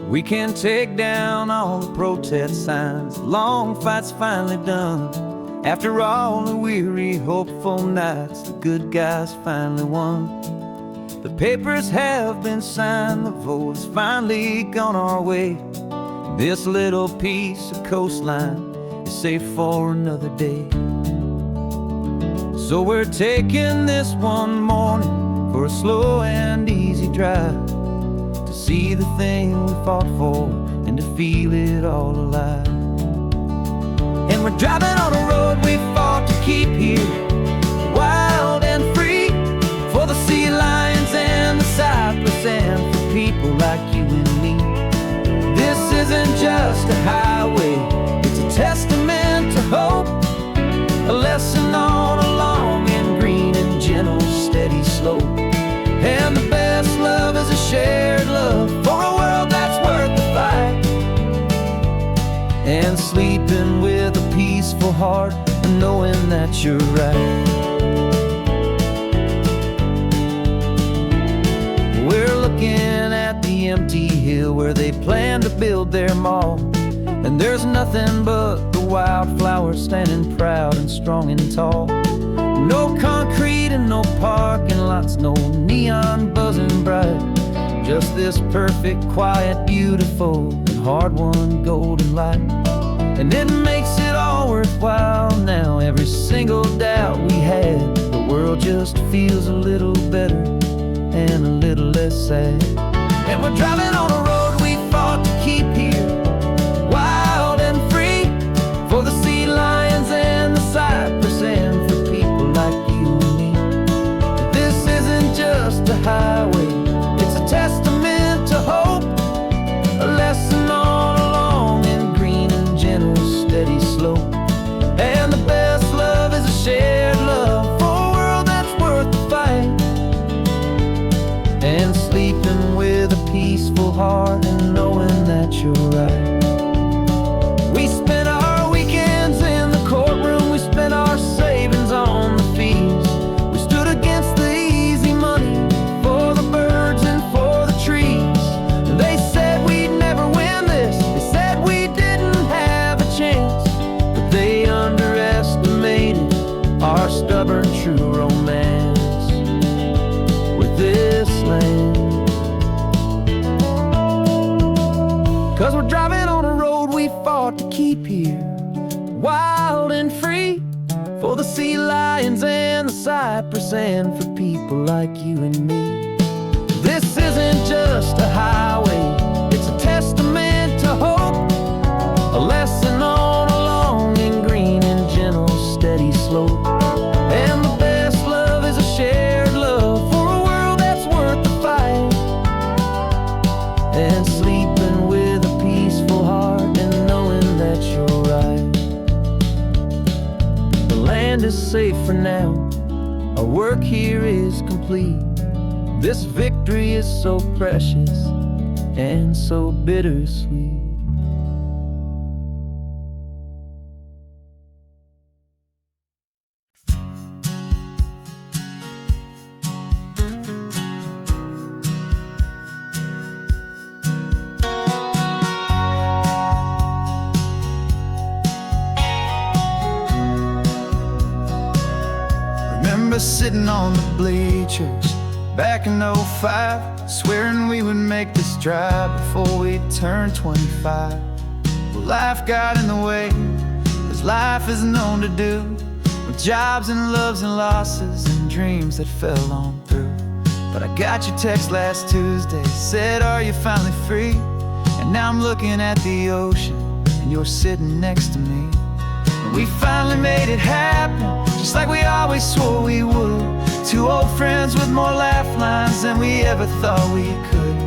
We can take down all the protest signs. The long fight's finally done. After all the weary, hopeful nights, the good guys finally won. The papers have been signed, the vote has finally gone our way. This little piece of coastline is safe for another day. So we're taking this one morning for a slow and easy drive, to see the thing we fought for and to feel it all alive. And we're driving on a road we fought to keep here, wild and free, for the sea lions and the cypress and for people like you and me. This isn't just a highway, it's a testament to hope, a lesson on a long and green and gentle steady slope. And the best love is a shared love for a world that's worth the fight, and sleeping with a peaceful heart and knowing that you're right. We're looking at the empty hill where they plan to build their mall, and there's nothing but the wildflowers standing proud and strong and tall. No concrete and no parking lots, no neon buzzing bright, just this perfect, quiet, beautiful, and hard-won golden light. And it makes it all worthwhile now, every single doubt we had. The world just feels a little better and a little less sad. And we're driving on a road we fought to keep here, wild and free, for the sea lions and the cypress and for people like you and me. This isn't just a highway, it's a testament to hope, a lesson on a long and green and gentle steady slope. And the best love is a shared love for a world that's worth the fight, and sleeping with a peaceful heart and knowing that you're right. We spent our weekends in the courtroom, we spent our savings on the fees. We stood against the easy money for the birds and for the trees. They said we'd never win this, they said we didn't have a chance, but they underestimated our stubborn true romance with this land. 'Cause we're driving on a road we fought to keep here, wild and free, for the sea lions and the cypress and for people like you and me. This isn't just a highway, it's a testament to hope, a lesson on a long and green and gentle steady slope. And the best love is a shared love for a world that's worth the fight, and sleeping with a peaceful heart and knowing that you're right. The land is safe for now, our work here is complete. This victory is so precious and so bittersweet. Remember sitting on the bleachers back in '05, swearing we would make this drive before we turned 25. Well, life got in the way, as life is known to do, with jobs and loves and losses and dreams that fell on through. But I got your text last Tuesday, said, are you finally free? And now I'm looking at the ocean, and you're sitting next to me. And we finally made it happen, just like we always swore we would. Two old friends with more laugh lines than we ever thought we could.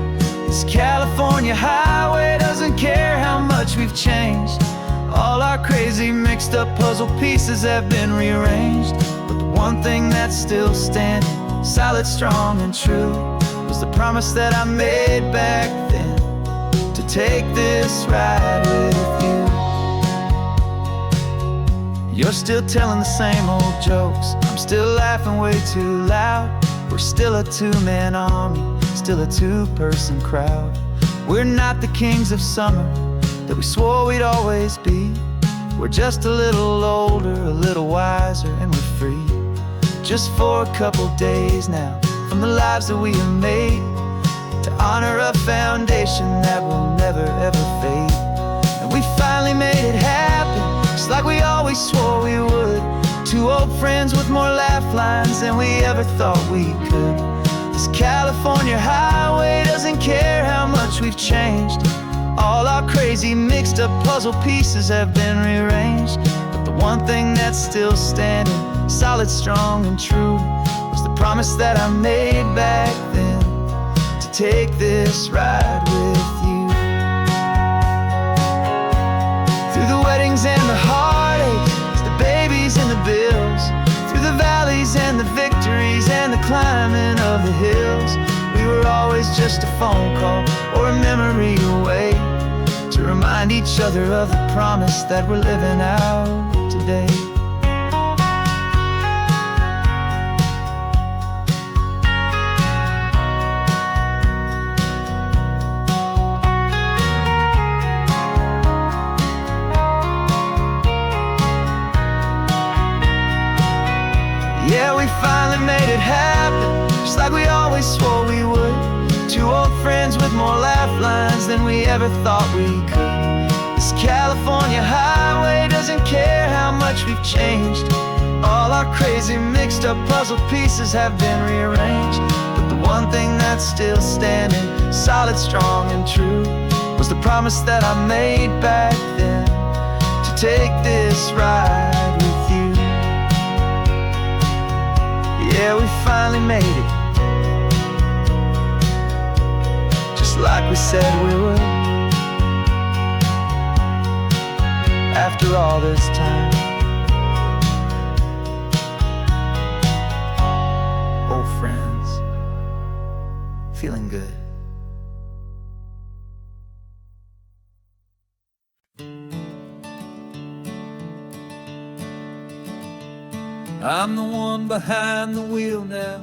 This California highway doesn't care how much we've changed. All our crazy mixed up puzzle pieces have been rearranged, but the one thing that's still standing, solid, strong, and true, was the promise that I made back then, to take this ride with you. You're still telling the same old jokes, I'm still laughing way too loud. We're still a two-man army, still a two-person crowd. We're not the kings of summer that we swore we'd always be. We're just a little older, a little wiser, and we're free. Just for a couple days now, from the lives that we have made, to honor a foundation that will never ever fade. And we finally made it happen, just like we always swore we would. Two old friends with more laugh lines than we ever thought we could. This California highway doesn't care how much we've changed. All our crazy mixed up puzzle pieces have been rearranged, but the one thing that's still standing, solid, strong, and true, was the promise that I made back then, to take this ride with you. Through the weddings and the heartaches, the babies and the bills, through the valleys and the victories and the climbing of the hills, we were always just a phone call or a memory away, to remind each other of the promise that we're living out today. Yeah, we finally made it happen, just like we always swore we would. Two old friends with more laugh lines than we ever thought we could. This California highway doesn't care how much we've changed. All our crazy mixed up puzzle pieces have been rearranged, but the one thing that's still standing, solid, strong, and true, was the promise that I made back then, to take this ride with you. Yeah, we finally made it, just like we said we would. After all this time, old friends, feeling good. I'm the one behind the wheel now.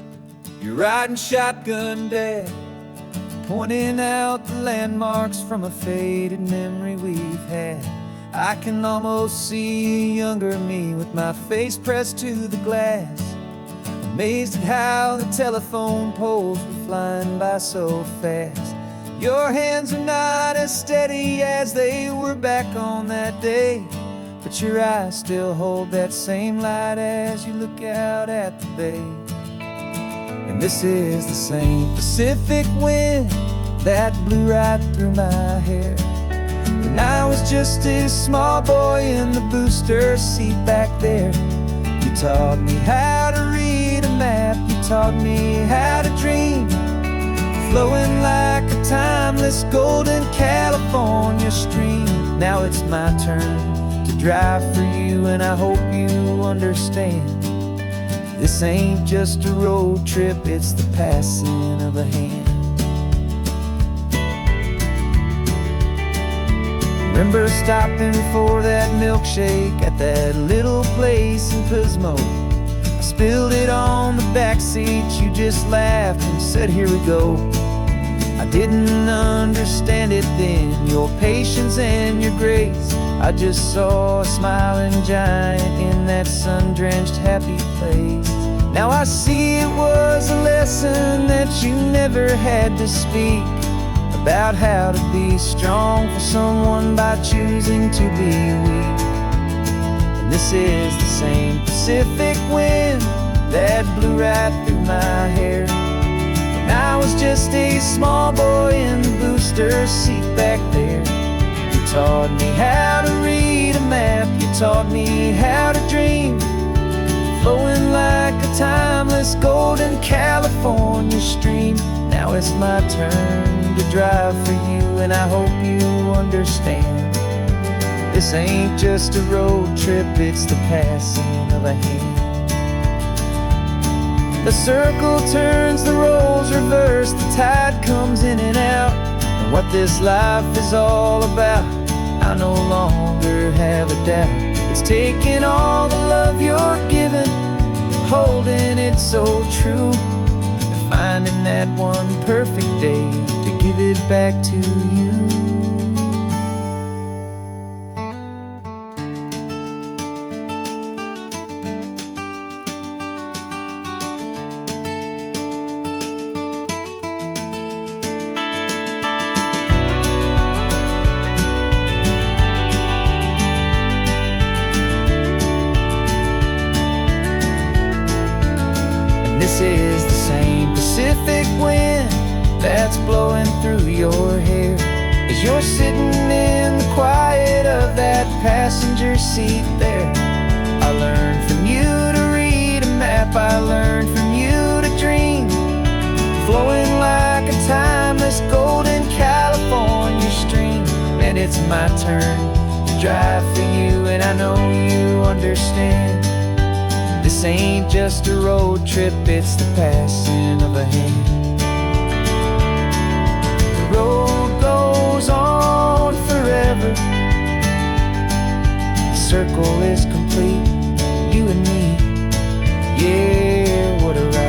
You're riding shotgun, Dad, pointing out the landmarks from a faded memory we've had. I can almost see a younger me with my face pressed to the glass, amazed at how the telephone poles were flying by so fast. Your hands are not as steady as they were back on that day, but your eyes still hold that same light as you look out at the bay. And this is the same Pacific wind that blew right through my hair when I was just a small boy in the booster seat back there. You taught me how to read a map, you taught me how to dream, flowing like a timeless golden California stream. Now it's my turn to drive for you, and I hope you understand, this ain't just a road trip, it's the passing of a hand. Remember stopping for that milkshake at that little place in Pismo? I spilled it on the back seat, you just laughed and said, here we go. I didn't understand it then, your patience and your grace. I just saw a smiling giant in that sun-drenched happy place. Now I see it was a lesson that you never had to speak, about how to be strong for someone by choosing to be weak. And this is the same Pacific wind that blew right through my hair when I was just a small boy in the booster seat back there. You taught me how to read a map, you taught me how to dream, flowing like a timeless golden California stream. Now it's my turn to drive for you, and I hope you understand, this ain't just a road trip, it's the passing of a hand. The circle turns, the roles reverse, the tide comes in and out, and what this life is all about, I no longer have a doubt. It's taking all the love you're giving, holding it so true, and finding that one perfect day to give give it back to you. This is the same Pacific wind that's blowing through your hair as you're sitting in the quiet of that passenger seat there. I learned from you to read a map, I learned from you to dream, flowing like a timeless golden California stream. And it's my turn to drive for you, and I know you understand. This ain't just a road trip, it's the passing of a hand. The road goes on forever. The circle is complete, you and me. Yeah, what a ride.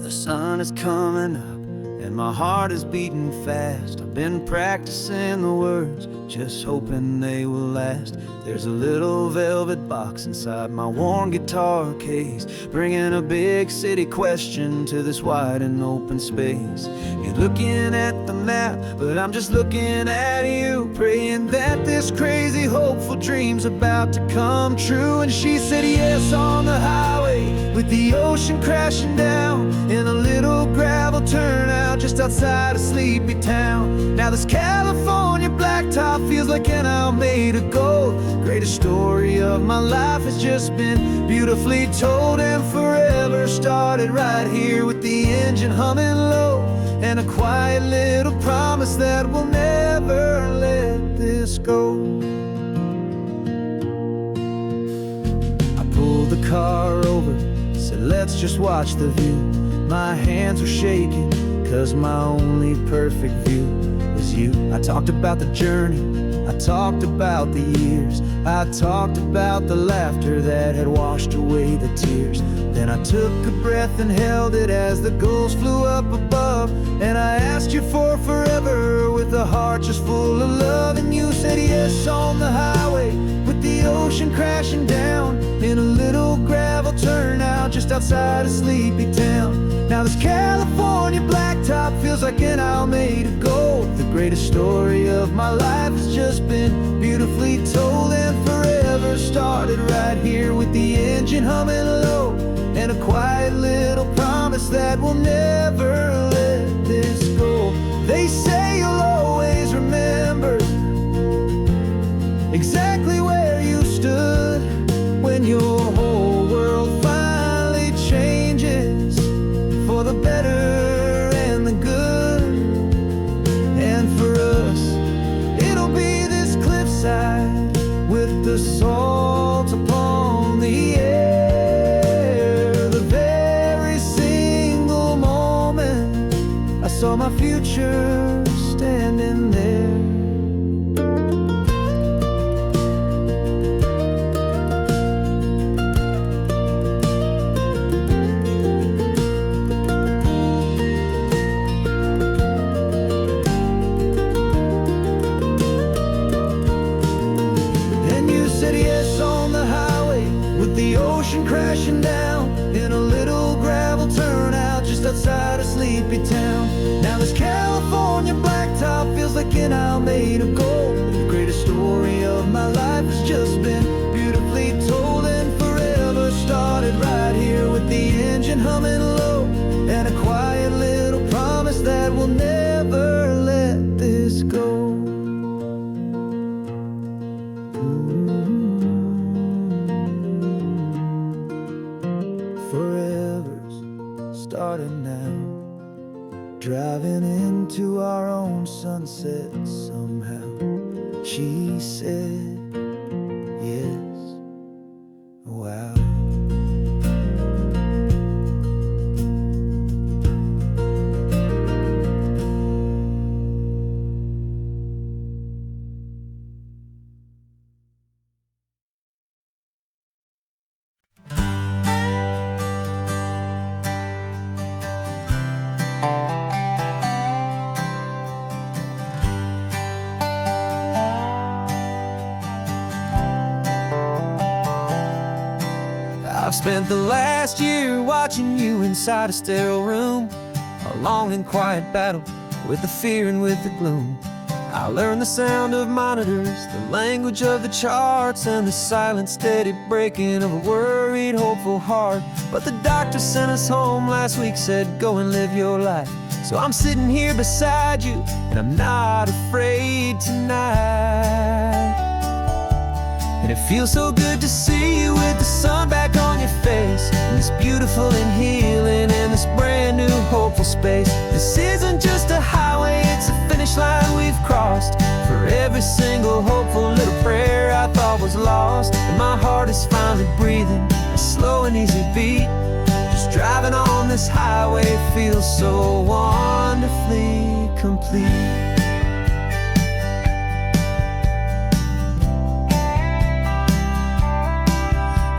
The sun is coming up and my heart is beating fast. I've been practicing the words, just hoping they will last. There's a little velvet box inside my worn guitar case, bringing a big city question to this wide and open space. You're looking at the map, but I'm just looking at you, praying that this crazy hopeful dream's about to come true. And she said yes on the highway, with the ocean crashing down in a little gravel turnout just outside of sleepy town. Now this California blacktop feels like an isle made of gold. Greatest story of my life has just been beautifully told, and forever started right here with the engine humming low, and a quiet little promise that we'll never let this go. I pulled the car over, said let's just watch the view. My hands were shaking, cause my only perfect view was you. I talked about the journey, I talked about the years, I talked about the laughter that had washed away the tears. Then I took a breath and held it as the gulls flew up above, and I asked you for forever with a heart just full of love. And you said yes on the highway, with the ocean crashing down in a little gravel turnout just outside of sleepy town. Now this California blacktop feels like an isle made of gold. The greatest story of my life has just been beautifully told, and forever started right here with the engine humming low, and a quiet little promise that we'll never let this go. They say you'll always remember exactly where you stood when your whole world finally changes for the better and the good. And for us, it'll be this cliffside with the salt upon the air. The very single moment I saw my future standing there. Crashing down in a little gravel turnout just outside of sleepy town. Now this California blacktop feels like an isle made of gold. The greatest story of my life has just been beautifully told, and forever started right here with the engine humming low, and a quiet little promise that we'll never let this go. Starting now, driving into our own sunset somehow. She said yes, wow. I've spent the last year watching you inside a sterile room, a long and quiet battle with the fear and with the gloom. I learned the sound of monitors, the language of the charts, and the silent, steady breaking of a worried, hopeful heart. But the doctor sent us home last week, said, go and live your life. So I'm sitting here beside you, and I'm not afraid tonight. And it feels so good to see you with the sun back on your face, and this beautiful and healing in this brand new hopeful space. This isn't just a highway, it's a finish line we've crossed. For every single hopeful little prayer I thought was lost, and my heart is finally breathing a slow and easy beat. Just driving on this highway feels so wonderfully complete.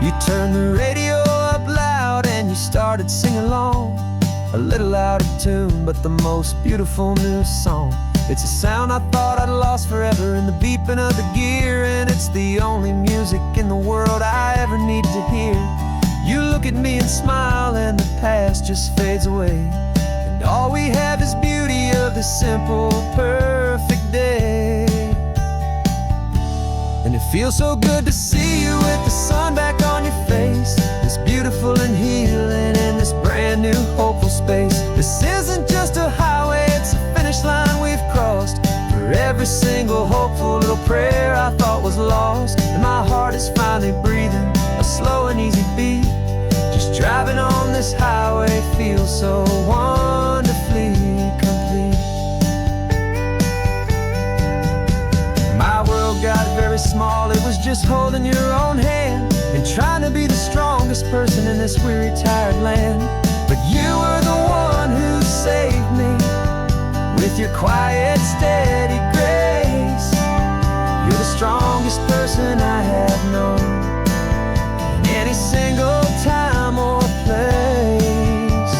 You turned the radio up loud and you started singing along, a little out of tune, but the most beautiful new song. It's a sound I thought I'd lost forever in the beeping of the gear, and it's the only music in the world I ever need to hear. You look at me and smile, and the past just fades away, and all we have is beauty of this simple, perfect day. And it feels so good to see you with the sun back on your face, this beautiful and healing in this brand new hopeful space. This isn't just a highway, it's a finish line we've crossed. For every single hopeful little prayer I thought was lost, and my heart is finally breathing a slow and easy beat. Just driving on this highway feels so wonderfully complete. My world got very small, it was just holding your own hand and trying to be the strongest person in this weary, tired land. But you were the one who saved me with your quiet, steady grace. You're the strongest person I have known in any single time or place.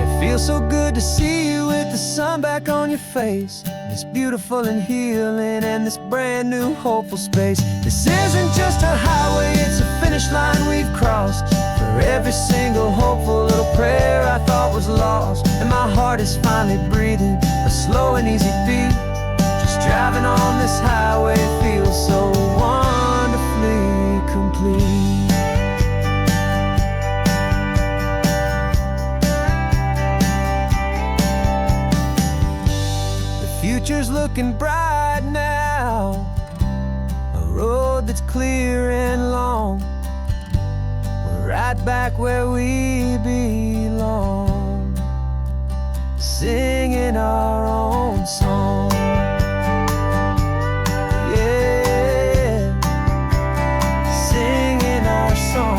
It feels so good to see you with the sun back on your face, this beautiful and healing and this brand new hopeful space. This isn't just a highway, it's a finish line we've crossed. For every single hopeful little prayer I thought was lost, and my heart is finally breathing a slow and easy beat. Just driving on this highway feels so wonderfully complete. Future's looking bright now, a road that's clear and long. We're right back where we belong, singing our own song. Yeah, singing our song.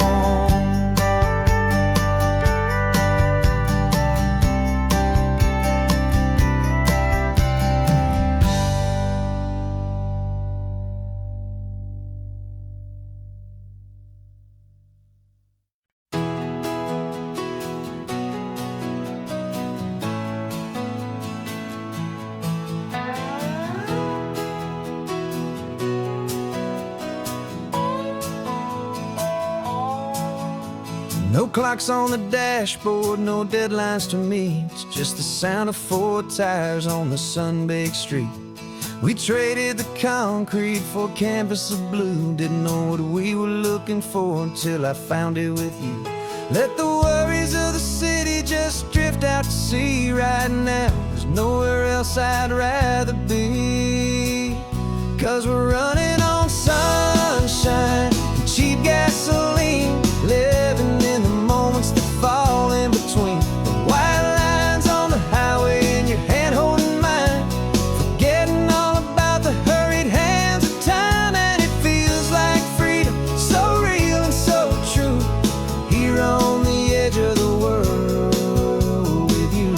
No clocks on the dashboard, no deadlines to meet, just the sound of 4 tires on the sun-baked street. We traded the concrete for a canvas of blue, didn't know what we were looking for until I found it with you. Let the worries of the city just drift out to sea right now. There's nowhere else I'd rather be, 'cause we're running on sunshine and cheap gasoline, living in the moments that fall in between the white lines on the highway and your hand holding mine, forgetting all about the hurried hands of time. And it feels like freedom, so real and so true, here on the edge of the world with you.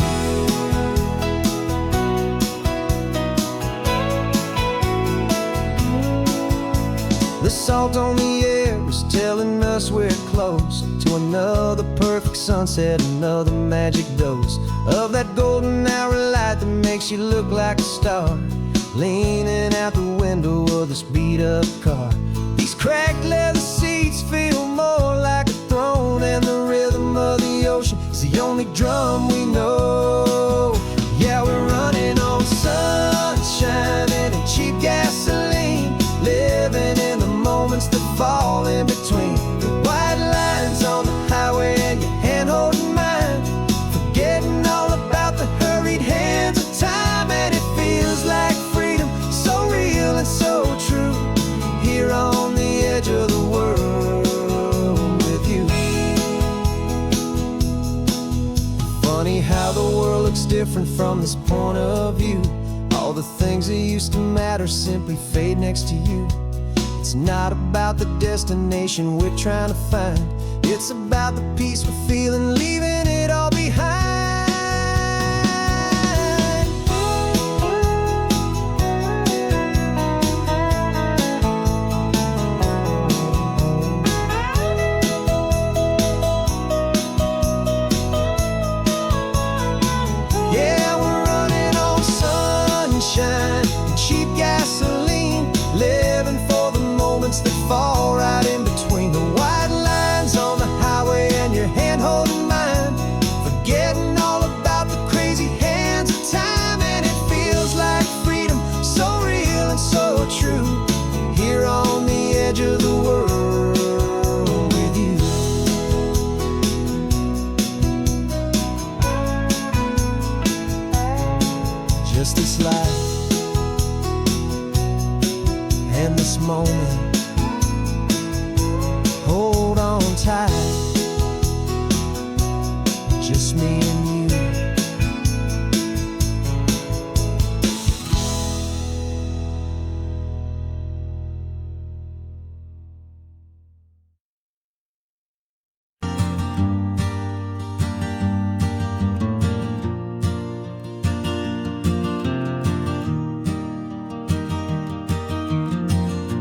The salt on the air is telling us we're close to another perfect sunset, another magic dose of that golden hour light that makes you look like a star, leaning out the window of this beat-up car. These cracked leather seats feel more like only drum we know. Yeah, we're running on sunshine and cheap gasoline, living in the moments that fall in between the white lines on the highway and your hand holding mine, forgetting all about the hurried hands of time. And it feels like freedom, so real and so true, here on the edge of the world with you. Funny how the world looks different from this point of view. All the things that used to matter simply fade next to you. It's not about the destination we're trying to find, it's about the peace we're feeling, leaving it all behind. Yeah, we're running on sunshine and cheap gasoline, living for the moments that fall right in between the white lines on the highway and your hand holding mine, forgetting all about the crazy hands of time. And it feels like freedom, so real and so true, here on the edge of the world with you. Just this life and this moment, hold on tight, just me and you.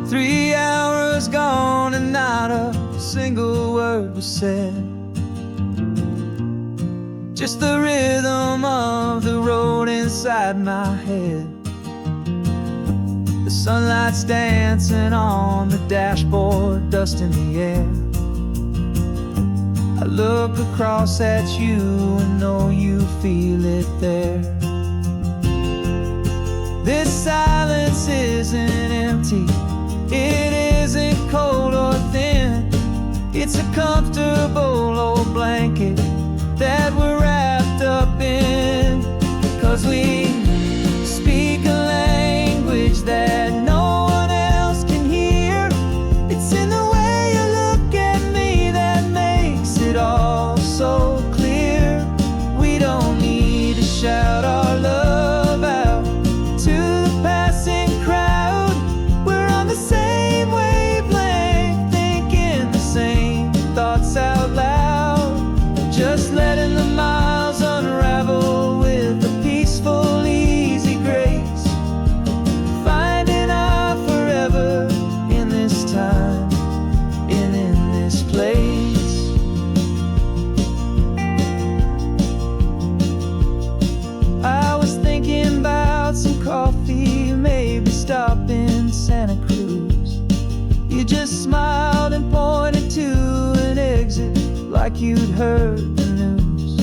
3 hours gone and not a single word was said, just the rhythm of the road inside my head. The sunlight's dancing on the dashboard, dust in the air. I look across at you and know you feel it there. This silence isn't empty, it isn't cold or thin. It's a comfortable old blanket that we're wrapped up in, 'cause we speak a language that no one else can hear. It's in the way you look at me that makes it all so clear. We don't need to shout our love out to the passing crowd. We're on the same wavelength, thinking the same thoughts out loud, just letting the miles unravel with a peaceful, easy grace, finding our forever in this time and in this place. I was thinking about some coffee, maybe stop in Santa Cruz. You just smiled and pointed to an exit like you'd heard the news.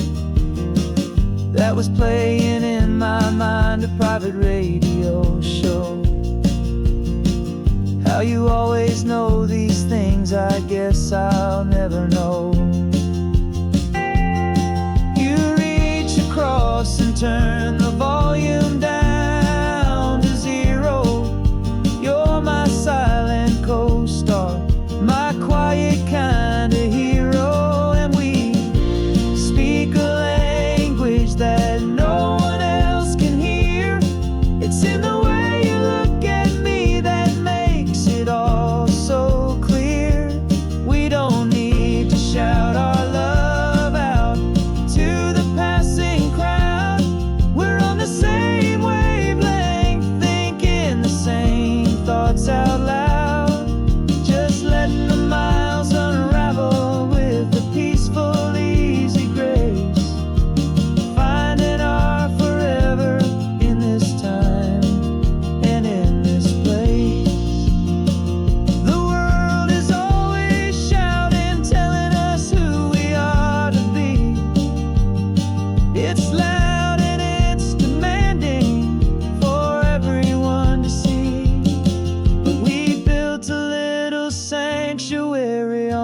That was playing in my mind, a private radio show. How you always know these things, I guess I'll never know. You reach across and turn the volume down to 0. You're my silent co-star, my quiet kind of hero. And we speak a language that no one else can hear. It's in the way you look at me that makes it all so clear. We don't need to shout our love out to the passing crowd. We're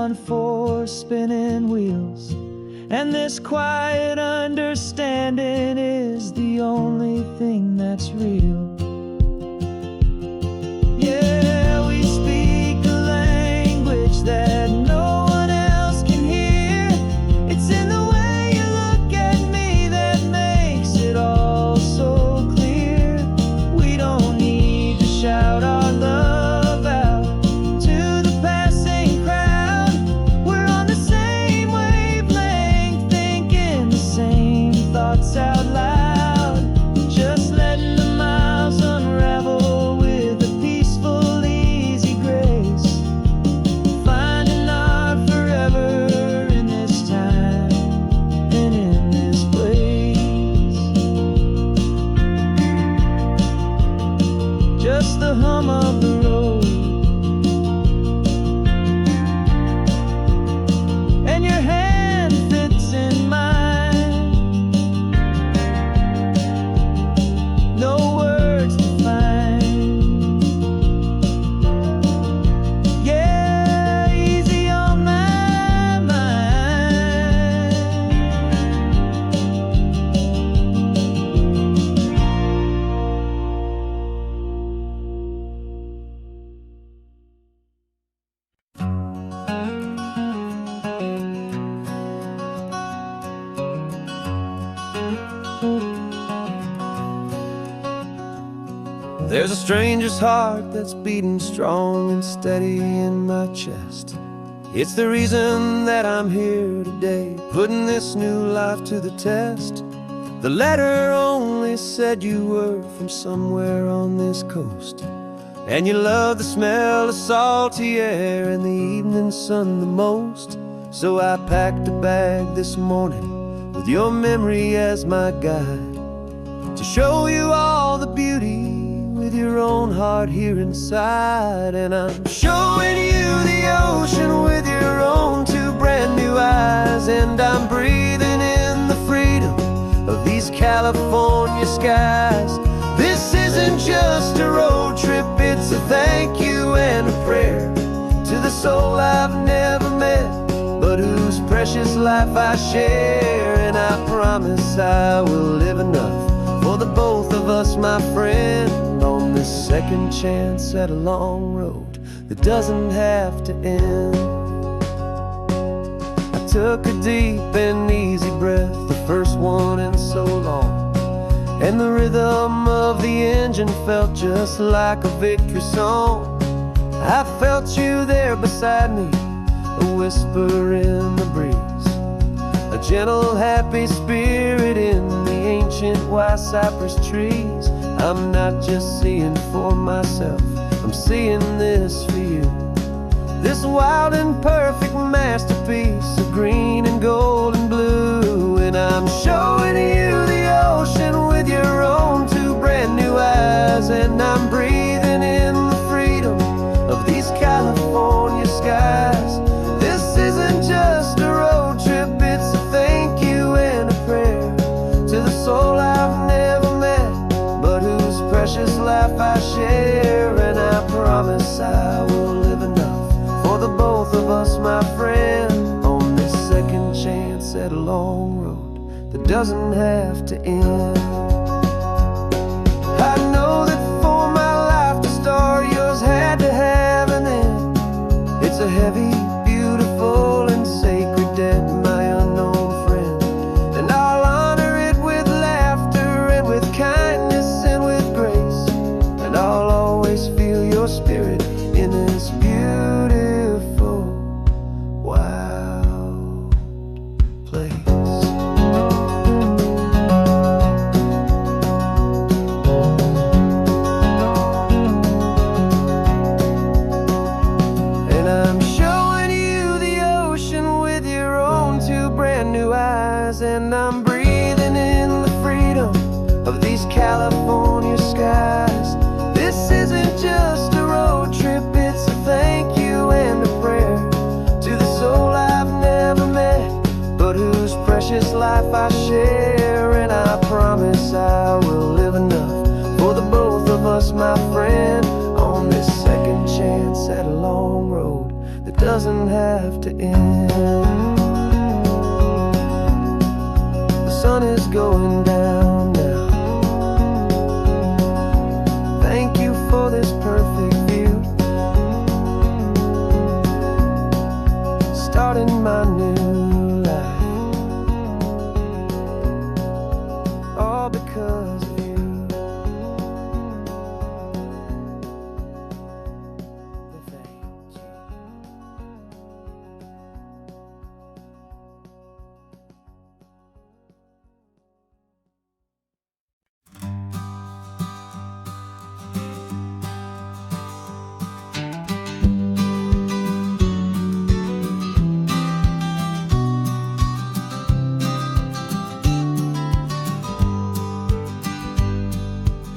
on four spinning wheels, and this quiet understanding is the only thing that's real. Yeah, we speak a language that no one else can hear. It's in the way you look at me that makes it all so clear. We don't need to shout our love out to the passing crowd. We're on the same wavelength, thinking the same thoughts out loud. Just letting the miles unravel with a peaceful, easy grace. Finding our forever in this time and in this place. Just the hum of the road, and your hand fits in mine. No words to find. Yeah, easy on my mind. There's a stranger's heart that's beating strong and steady in my chest. It's the reason that I'm here today, putting this new life to the test. The letter only said you were from somewhere on this coast, and you love the smell of salty air and the evening sun the most. So I packed a bag this morning with your memory as my guide, to show you all the beauty with your own heart here inside. And I'm showing you the ocean with your own two brand new eyes, and I'm breathing in the freedom of these California skies. This isn't just a road trip, it's a thank you and a prayer to the soul I've never met, but whose precious life I share. And I promise I will live enough for the both of us, my friend, on this second chance at a long road that doesn't have to end. I took a deep and easy breath, the first one in so long, and the rhythm of the engine felt just like a victory song. I felt you there beside me, a whisper in the breeze, a gentle happy spirit in the ancient white cypress trees. I'm not just seeing for myself, I'm seeing this for you. This wild and perfect masterpiece of green and gold and blue. And I'm showing you the ocean with your own two brand new eyes, and I'm breathing in the freedom of these California skies. This isn't just a road trip, it's a thank you and a prayer to the soul I've never met, but whose precious life I share. And I promise I will live enough for the both of us, my friend, on this second chance at a long road that doesn't have to end. I know that for my life to start, yours had to have an end. It's a heavy, beautiful, and sacred debt, my unknown friend, and I'll honor it with laughter and with kindness and with grace, and I'll always feel your spirit in this beautiful, wild place. doesn't have to end. The sun is going down now. Thank you for this perfect view. Starting my new life, all because of you. Thank you.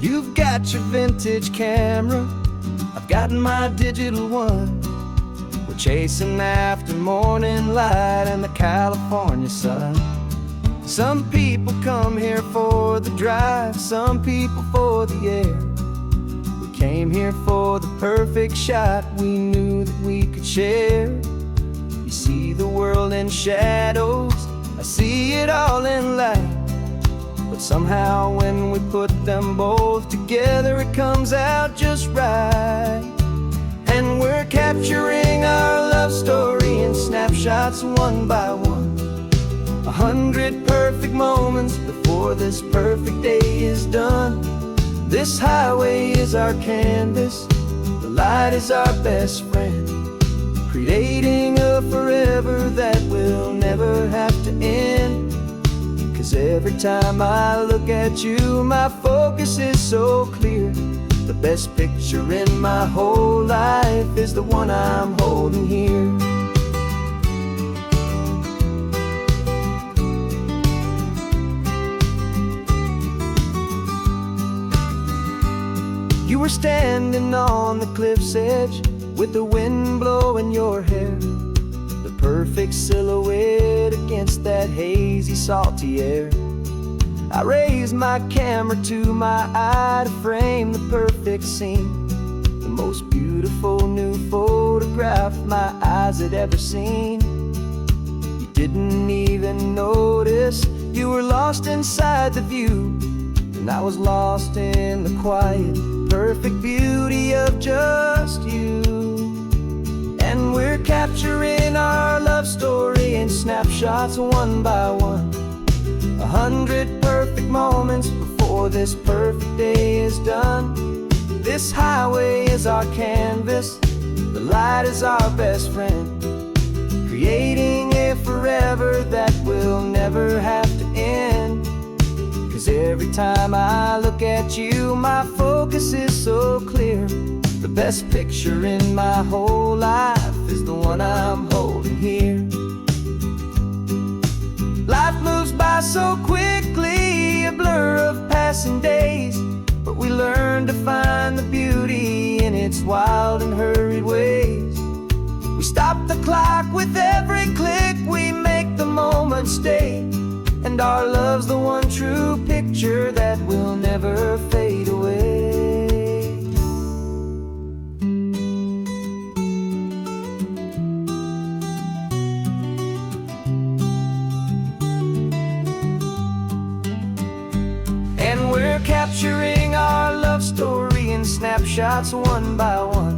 You've got your vintage camera, I've got my digital one. We're chasing after morning light and the California sun. Some people come here for the drive, some people for the air. We came here for the perfect shot we knew that we could share. You see the world in shadows, I see it all in light. But somehow when we put them both together, it comes out just right. And we're capturing our love story in snapshots one by one. 100 perfect moments before this perfect day is done. This highway is our canvas, the light is our best friend, creating a forever that will never have to end. 'Cause every time I look at you, my focus is so clear. The best picture in my whole life is the one I'm holding here. You were standing on the cliff's edge with the wind blowing your hair, the perfect silhouette against that hazy, salty air. I raised my camera to my eye to frame the perfect scene, the most beautiful new photograph my eyes had ever seen. You didn't even notice you were lost inside the view, and I was lost in the quiet, perfect beauty of just you. And we're capturing our love story in snapshots one by one. 100 perfect moments before this perfect day is done. This highway is our canvas, the light is our best friend, creating a forever that will never have to end. 'Cause every time I look at you, my focus is so clear. The best picture in my whole life is the one I'm holding here. Life moves by so quickly, a blur of passing days, but we learn to find the beauty in its wild and hurried ways. We stop the clock with every click, we make the moment stay, and our love's the one true picture that will never fade away. We're capturing our love story in snapshots one by one.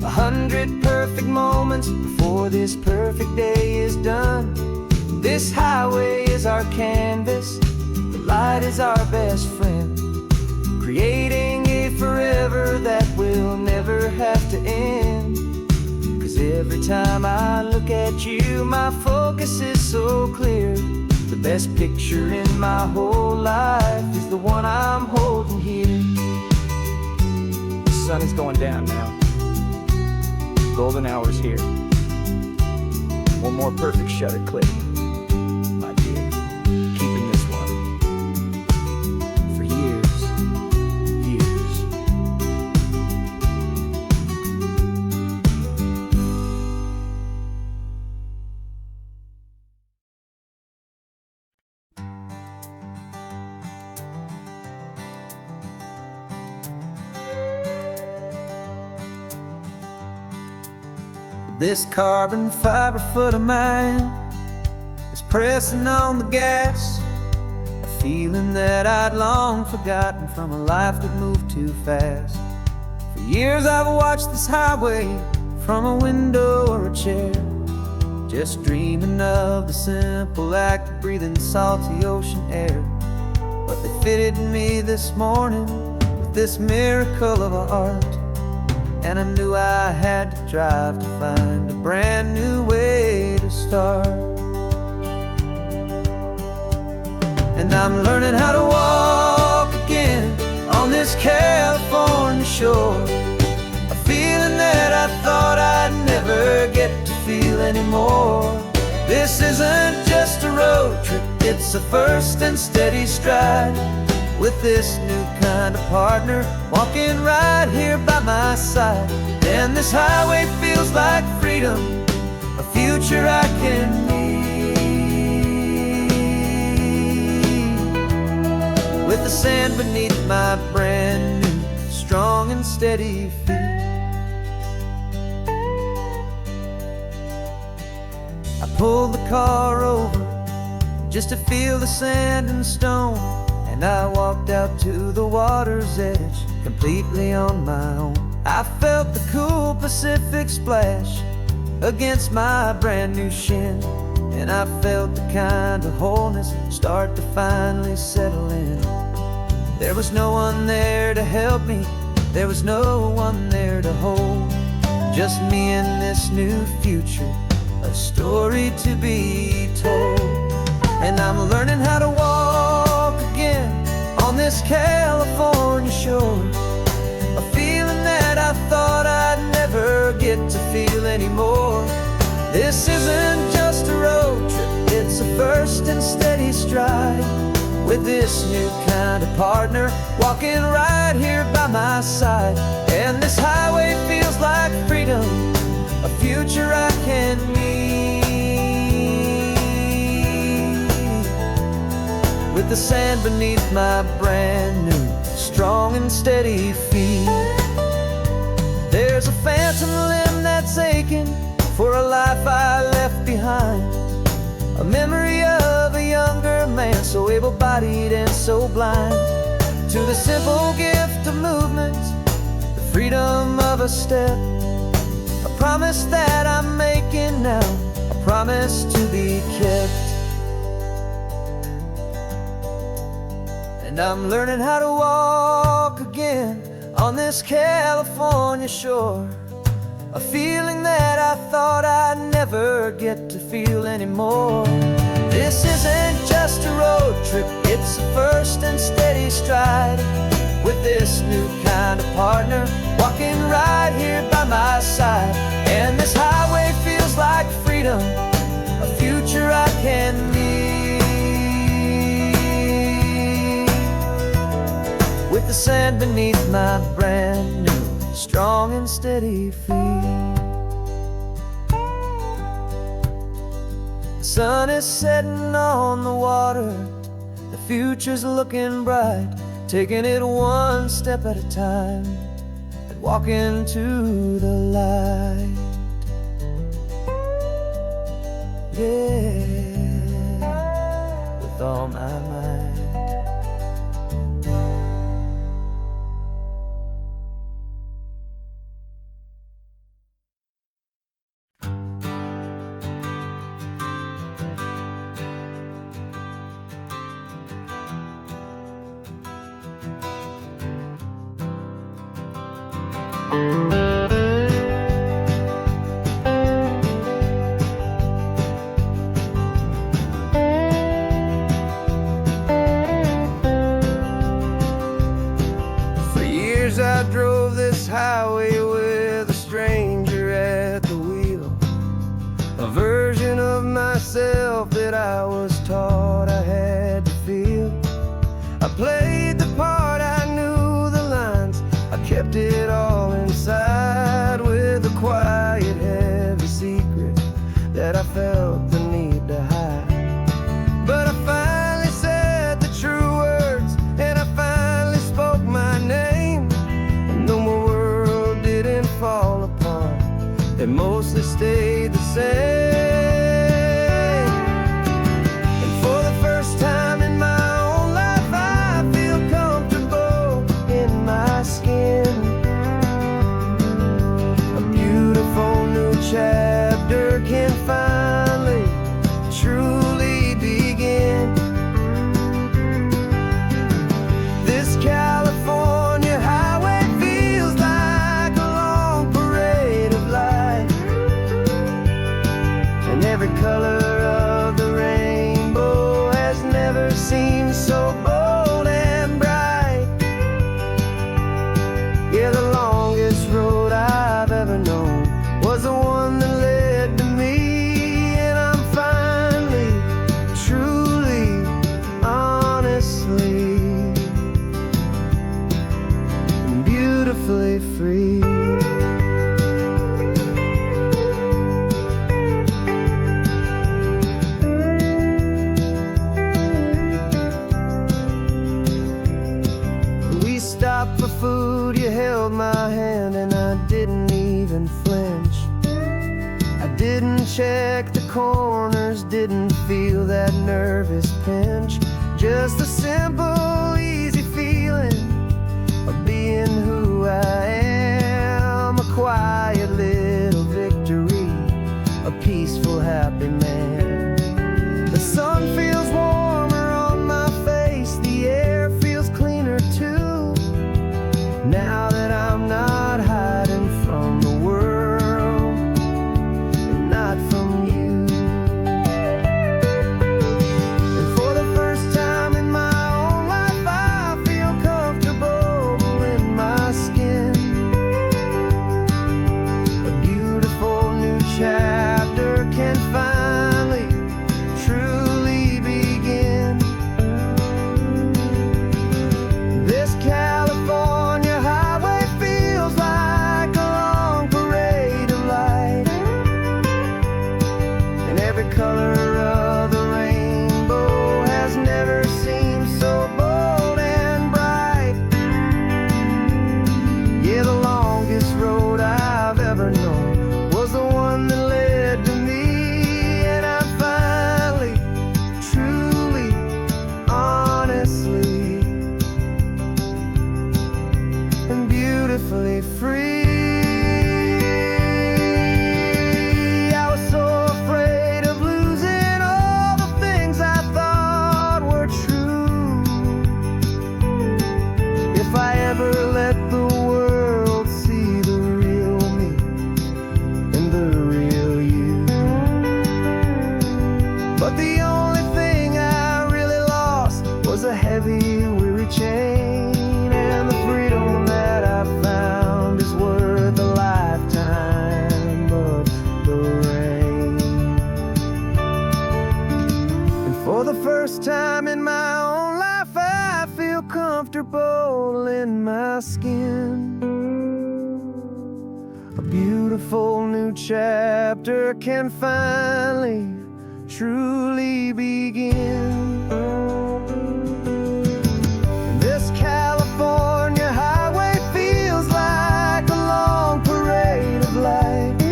100 perfect moments before this perfect day is done. This highway is our canvas, the light is our best friend, creating a forever that will never have to end. 'Cause every time I look at you, my focus is so clear. The best picture in my whole life is the one I'm holding here. The sun is going down now. Golden hour's here. One more perfect shutter click, my dear. Keeping this one for years, years. This carbon fiber foot of mine is pressing on the gas, a feeling that I'd long forgotten from a life that moved too fast. For years I've watched this highway from a window or a chair, just dreaming of the simple act of breathing salty ocean air. But they fitted me this morning with this miracle of art, and I knew I had to drive to find a brand new way to start. And I'm learning how to walk again on this California shore, a feeling that I thought I'd never get to feel anymore. This isn't just a road trip, it's a first and steady stride, with this new kind of partner walking right here by my side. And this highway feels like freedom, a future I can need, with the sand beneath my brand new strong and steady feet. I pulled the car over just to feel the sand and stone, and I walked out to the water's edge completely on my own. I felt the cool Pacific splash against my brand new shin, and I felt the kind of wholeness start to finally settle in. There was no one there to help me, there was no one there to hold, just me and this new future, a story to be told. And I'm learning how to walk again on this California shore, a feeling that I thought I'd never get to feel anymore. This isn't just a road trip, it's a first and steady stride, with this new kind of partner walking right here by my side. And this highway feels like freedom, a future I can need, with the sand beneath my brand new strong and steady feet. There's a phantom limb that's aching for a life I left behind, a memory of a younger man so able-bodied and so blind, to the simple gift of movement, the freedom of a step, a promise that I'm making now, a promise to be kept. And I'm learning how to walk again on this California shore, a feeling that I thought I'd never get to feel anymore. This isn't just a road trip, it's a first and steady stride, with this new kind of partner walking right here by my side. And this highway feels like freedom, a future I can need, with the sand beneath my brand new strong and steady feet. The sun is setting on the water, the future's looking bright, taking it one step at a time and walking to the light. Yeah, with all my might. For years I drove this highway with a stranger at the wheel, a version of myself that I was taught I had to feel. I played the part, I knew the lines, I kept it all inside, with a quiet, heavy secret that I felt the need to hide. But I finally said the true words, and I finally spoke my name, and though my world didn't fall apart, they mostly stayed the same. And for the first time in my own life, I feel comfortable in my skin. A beautiful new chapter can finally truly begin. This California highway feels like a long parade of light, and every color of the rainbow has never seemed so bold and bright. Yeah, the longest road I've ever known was the one that led to me, and I'm finally, truly, honestly, and beautifully free. We stopped for food, you held my hand, and I didn't even flinch. I didn't check the corners, didn't feel that nervous pinch. Just a simple, easy feeling of being who I am. A quiet little victory, a peaceful, happy man. The sun feels warmer on my face, the air feels cleaner too, now that I'm not hiding from the world and not from you. And for the first time in my own life, I feel comfortable in my skin. A beautiful new chapter can finally truly begin. This California highway feels like a long parade of light, and every color of the rainbow has never seemed so bold and bright. Yeah, the longest road I've ever known was the one that led to me, and I'm finally, truly, honestly, and beautifully free. I was so afraid of losing all the things I thought were true. If I ever let the world see the real me and the real you. But the only thing I really lost was a heavy, weary chain, and the freedom that I found is worth a lifetime of the rain. And for the first time in my own life, I feel comfortable in my skin. A beautiful new chapter can finally, truly begin. This California highway feels like a long parade of light,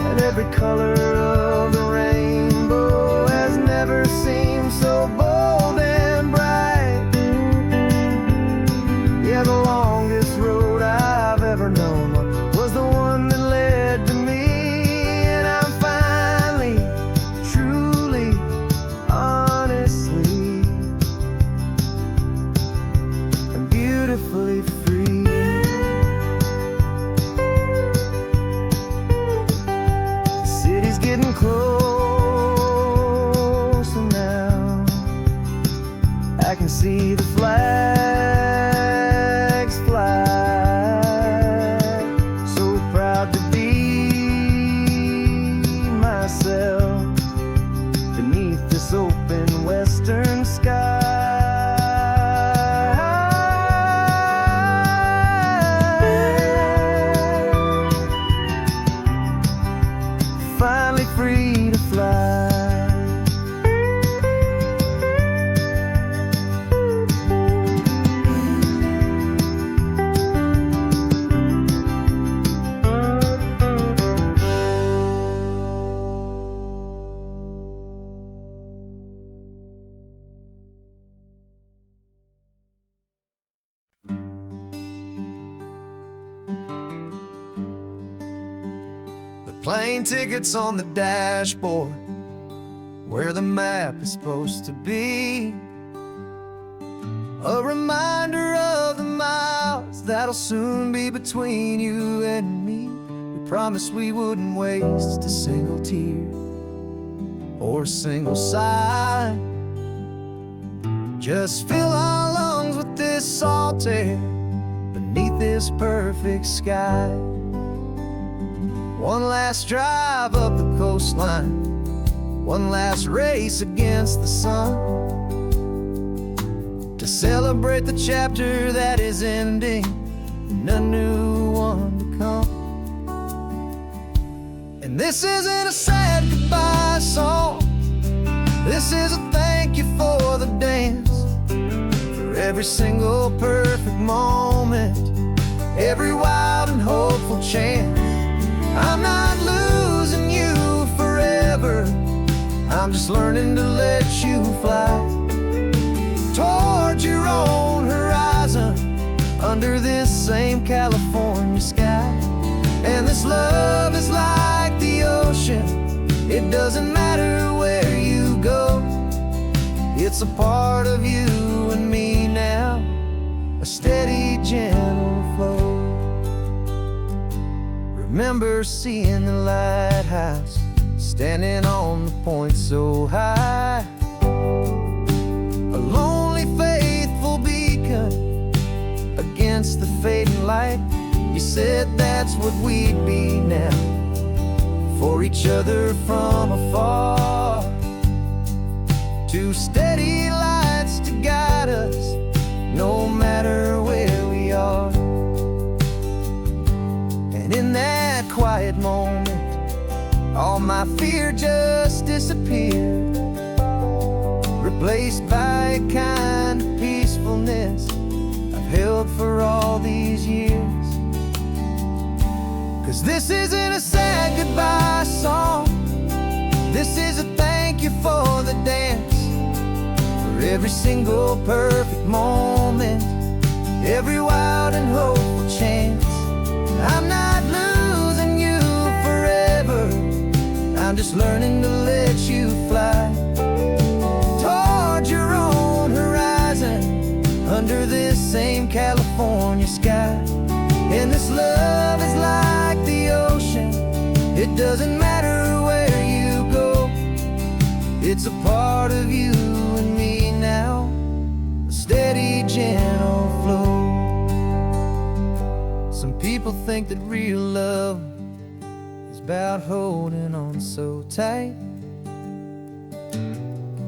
and every color of the rainbow has never seemed so bold and bright. Yeah, the longest road I've ever known was the one that led to me, and I'm finally, truly, honestly, and beautifully free. The city's getting closer now. I can see the flags fly. So proud to be myself beneath this open western sky. Finally free to fly. plane tickets on the dashboard, where the map is supposed to be. A reminder of the miles that'll soon be between you and me. We promised we wouldn't waste a single tear or a single sigh. Just fill our lungs with this salt air beneath this perfect sky. One last drive up the coastline, one last race against the sun, to celebrate the chapter that is ending and a new one to come. And this isn't a sad goodbye song, this is a thank you for the dance, for every single perfect moment, every wild and hopeful chance. I'm not losing you forever, I'm just learning to let you fly toward your own horizon, under this same California sky. And this love is like the ocean, it doesn't matter where you go, it's a part of you and me now, a steady, gentle flow. Remember seeing the lighthouse, standing on the point so high, a lonely, faithful beacon against the fading light. You said that's what we'd be now, for each other from afar. Two steady lights to guide us, no matter where we are. And in that quiet moment, all my fear just disappeared, replaced by a kind of peacefulness I've held for all these years. 'Cause this isn't a sad goodbye song, this is a thank you for the dance, for every single perfect moment, every wild and hopeful chance. I'm not losing you forever, I'm just learning to let you fly toward your own horizon, under this same California sky. And this love is like the ocean, it doesn't matter where you go, it's a part of you and me now, a steady, gentle flow. Some people think that real love is about holding on so tight.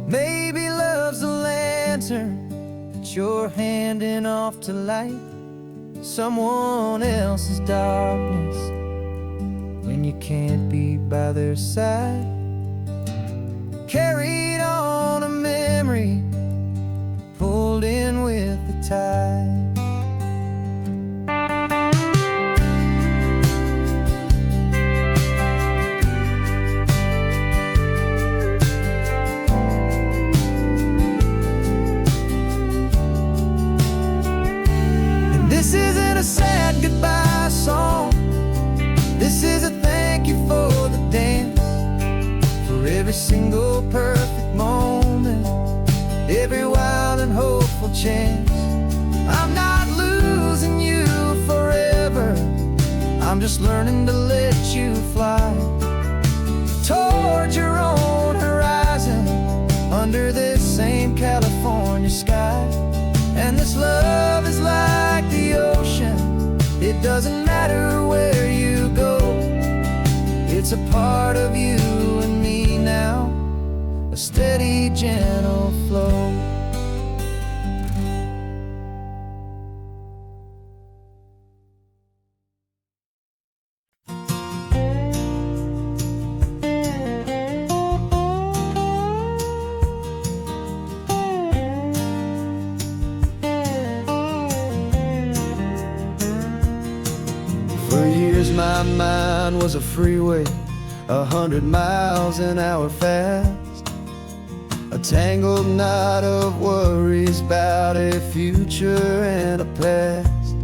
Maybe love's a lantern that you're handing off to light someone else's darkness when you can't be by their side. Carried on a memory, pulled in with the tide. This isn't a sad goodbye song, this is a thank you for the dance, for every single perfect moment, every wild and hopeful chance. I'm not losing you forever, I'm just learning to let you fly toward your own horizon, under this same California sky. And this love is like the ocean, it doesn't matter where you go, it's a part of you and me now, a steady, gentle flow. My mind was a freeway, 100 miles an hour fast, a tangled knot of worries about a future and a past.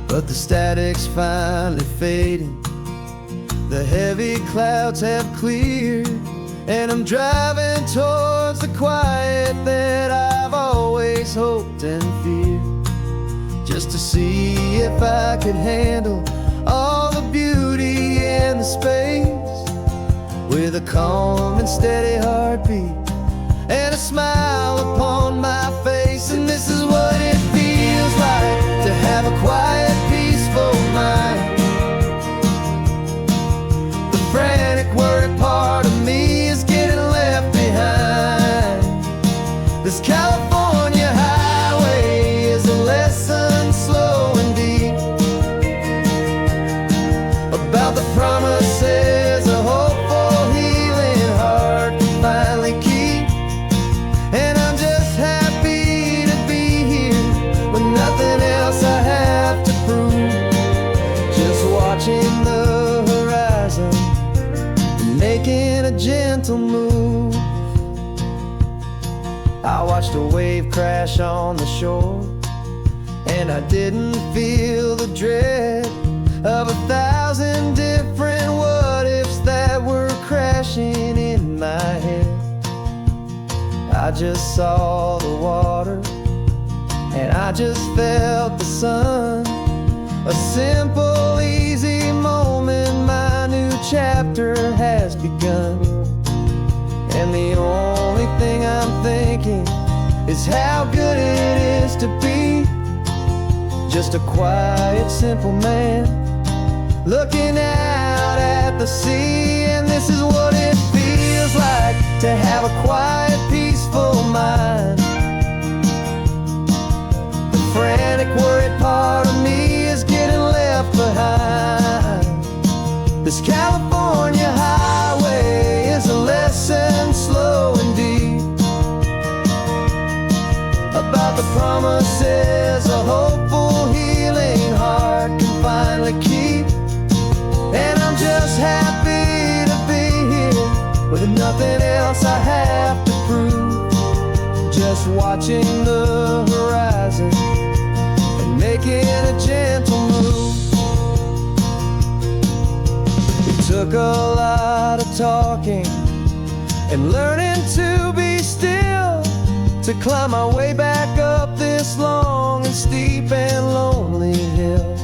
But the static's finally fading, The heavy clouds have cleared, and I'm driving towards the quiet that I've always hoped and feared, just to see if I could handle all the beauty in the space, with a calm and steady heartbeat and a smile upon my face. And this is what it feels like to have a quiet, peaceful mind. The frantic, worried part of me is getting left behind. This California highway is a lesson, slow and deep, about the promises a hopeful, healing heart can finally keep. And I'm just happy to be here with nothing else I have to prove, just watching the horizon and making a gentle move. I watched a wave crash on the shore, and I didn't feel the dread of 1,000 different what-ifs that were crashing in my head. I just saw the water, and I just felt the sun. A simple, easy moment, my new chapter has begun. And the only thing I'm thinking is how good it is to be just a quiet, simple man looking out at the sea. And this is what it feels like to have a quiet, peaceful mind. The frantic, worried part of me is getting left behind. This California highway is a lesson, slow and deep, about the promises a hopeful, healing heart can finally keep. And I'm just happy to be here with nothing else I have to prove, just watching the horizon and making a gentle move. It took a lot of talking and learning to be still to climb my way back up this long and steep and lonely hill.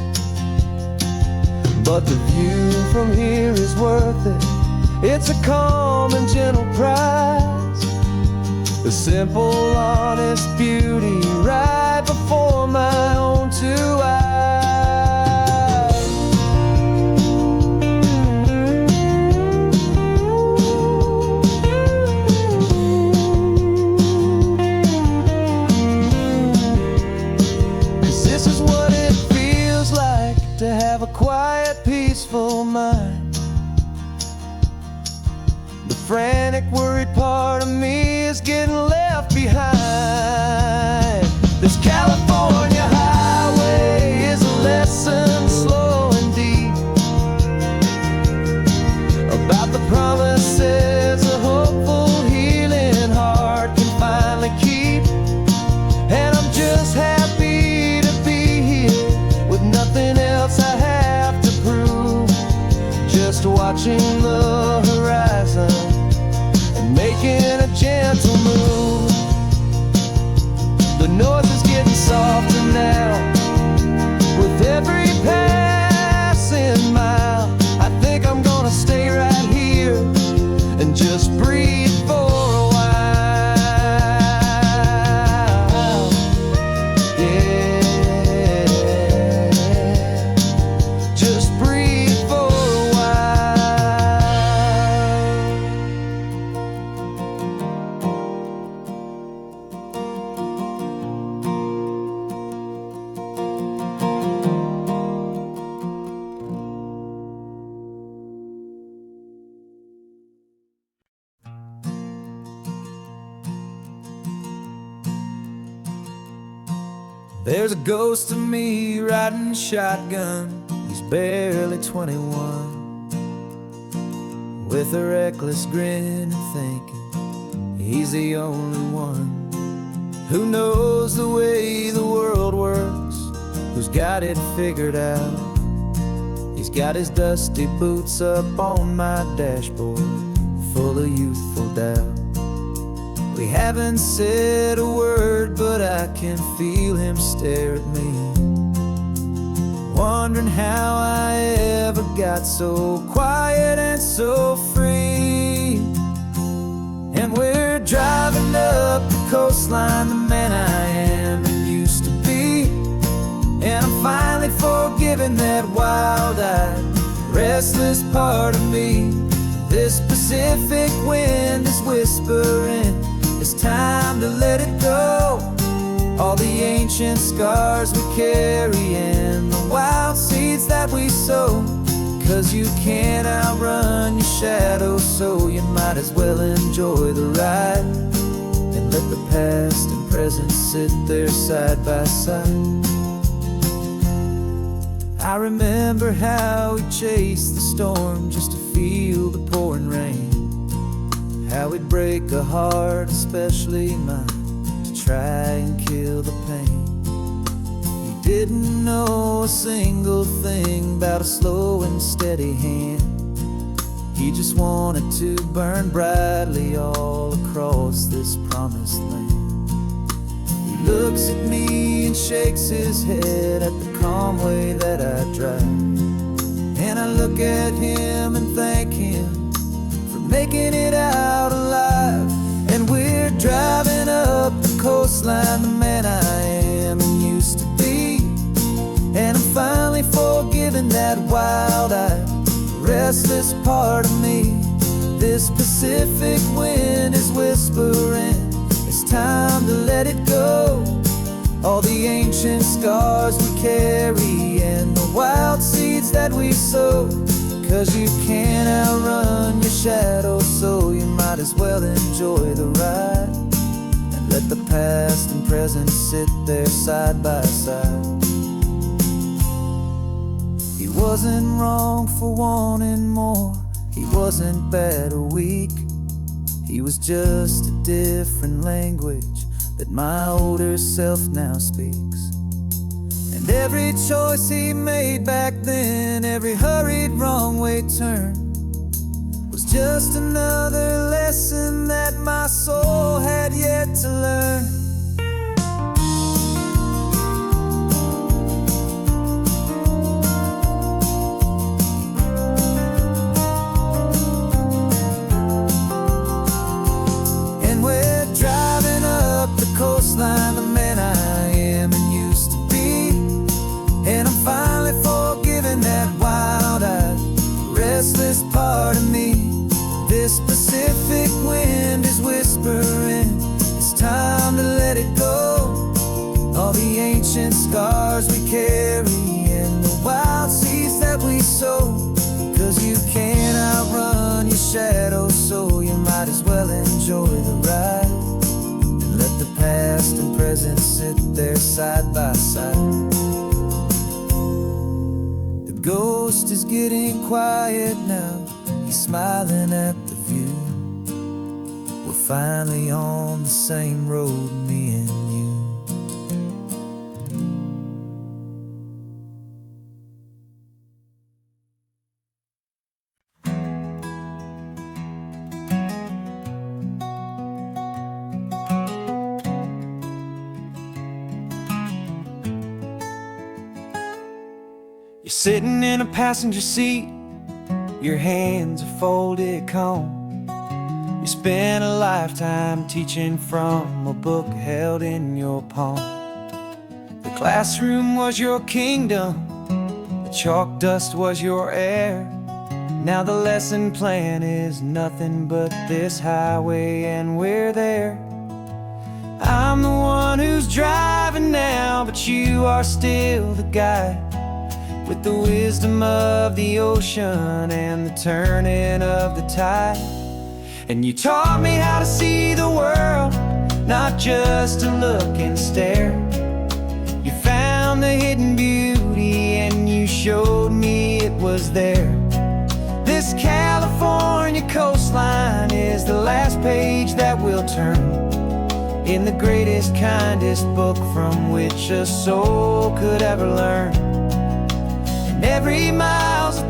But the view from here is worth it. It's a calm and gentle prize, the simple, honest beauty right before my own two eyes. 'Cause this is what it feels like to have a quiet, peaceful mind. The frantic, worried part of me is getting left behind. This California highway is a lesson, slow and deep, about the promises a hopeful, healing heart can finally keep. And I'm just happy to be here with nothing else I have to prove, just watching the horizon and making a gentle move. The noise is getting softer now with every passing mile. I think I'm gonna stay right here and just breathe for a while. Yeah, just breathe for a while. There's a ghost of me riding shotgun. He's barely 21, with a reckless grin and thinking he's the only one who knows the way the world works, who's got it figured out. He's got his dusty boots up on my dashboard, full of youthful doubt. We haven't said a word, but I can feel him stare at me, wondering how I ever got so quiet and so free. And we're driving up the coastline, the man I am and used to be. And I'm finally forgiving that wild-eyed, restless part of me. This Pacific wind is whispering, it's time to let it go. All the ancient scars we carry and the wild seeds that we sow. 'Cause you can't outrun your shadow, so you might as well enjoy the ride and let the past and present sit there side by side. I remember how we chased the storm just to feel the pouring rain, how we'd break a heart, especially mine, to try and kill the pain. He didn't know a single thing about a slow and steady hand. He just wanted to burn brightly all across this promised land. He looks at me and shakes his head at the calm way that I drive, and I look at him and thank him for making it out alive. And we're driving up the coastline, the man I am and used to be. And I'm finally forgiving that wild-eyed, restless part of me. This Pacific wind is whispering, it's time to let it go. All the ancient scars we carry and the wild seeds that we sow. 'Cause you can't outrun your shadow, so you might as well enjoy the ride and let the past and present sit there side by side. He wasn't wrong for wanting more, he wasn't bad or weak. He was just a different language that my older self now speaks. And every choice he made back then, every hurried wrong way turn, was just another lesson that my soul had yet to learn. And we're driving up the coastline, the man I am and used to be. And I'm finally forgiving that wild-eyed, restless part of me. This Pacific wind is whispering, it's time to let it go. All the ancient scars we carry and the wild seeds that we sow. 'Cause you can't outrun your shadow, so you might as well enjoy the ride and let the past and present sit there side by side. The ghost is getting quiet now, he's smiling at the view. We're finally on the same road, me and you. You're sitting in a passenger seat, your hands are folded calm. You spent a lifetime teaching from a book held in your palm. The classroom was your kingdom, the chalk dust was your air. Now the lesson plan is nothing but this highway and we're there. I'm the one who's driving now, but you are still the guide, with the wisdom of the ocean and the turning of the tide. And you taught me how to see the world, not just to look and stare. You found the hidden beauty and you showed me it was there. This California coastline is the last page that we'll turn in the greatest, kindest book from which a soul could ever learn. And every mile's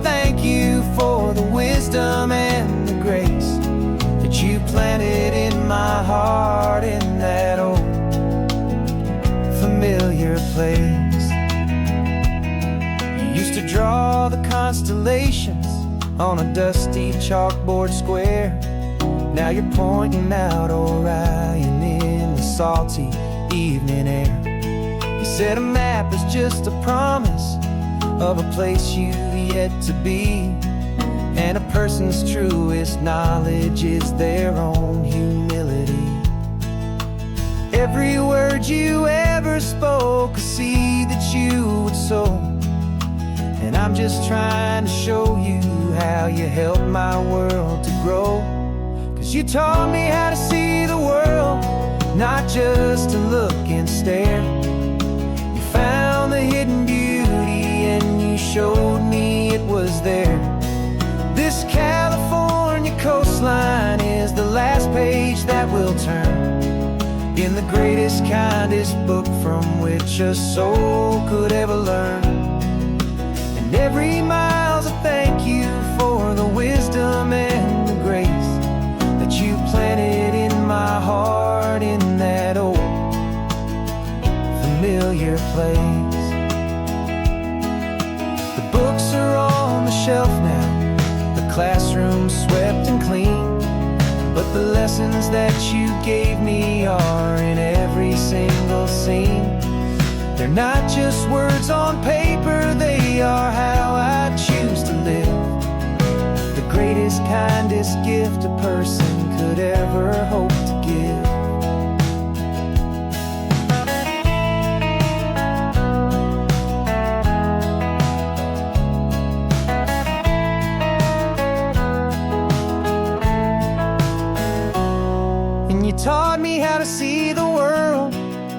you for the wisdom and the grace that you planted in my heart in that old familiar place. You used to draw the constellations on a dusty chalkboard square. Now you're pointing out Orion in the salty evening air. You said a map is just a promise of a place you've yet to be, and a person's truest knowledge is their own humility. Every word you ever spoke, a seed that you would sow, and I'm just trying to show you how you helped my world to grow. 'Cause you taught me how to see the world, not just to look and stare. You found the hidden beauty and you showed me it was there. This California coastline is the last page that we'll turn in the greatest, kindest book from which a soul could ever learn. And every mile's a thank you for the wisdom and the grace that you planted in my heart in that old familiar place. The books are on the shelf now, the classroom swept and clean, but the lessons that you gave me are in every single scene. They're not just words on paper, they are how I choose to live. The greatest, kindest gift a person could ever hope to give. And you taught me how to see the world,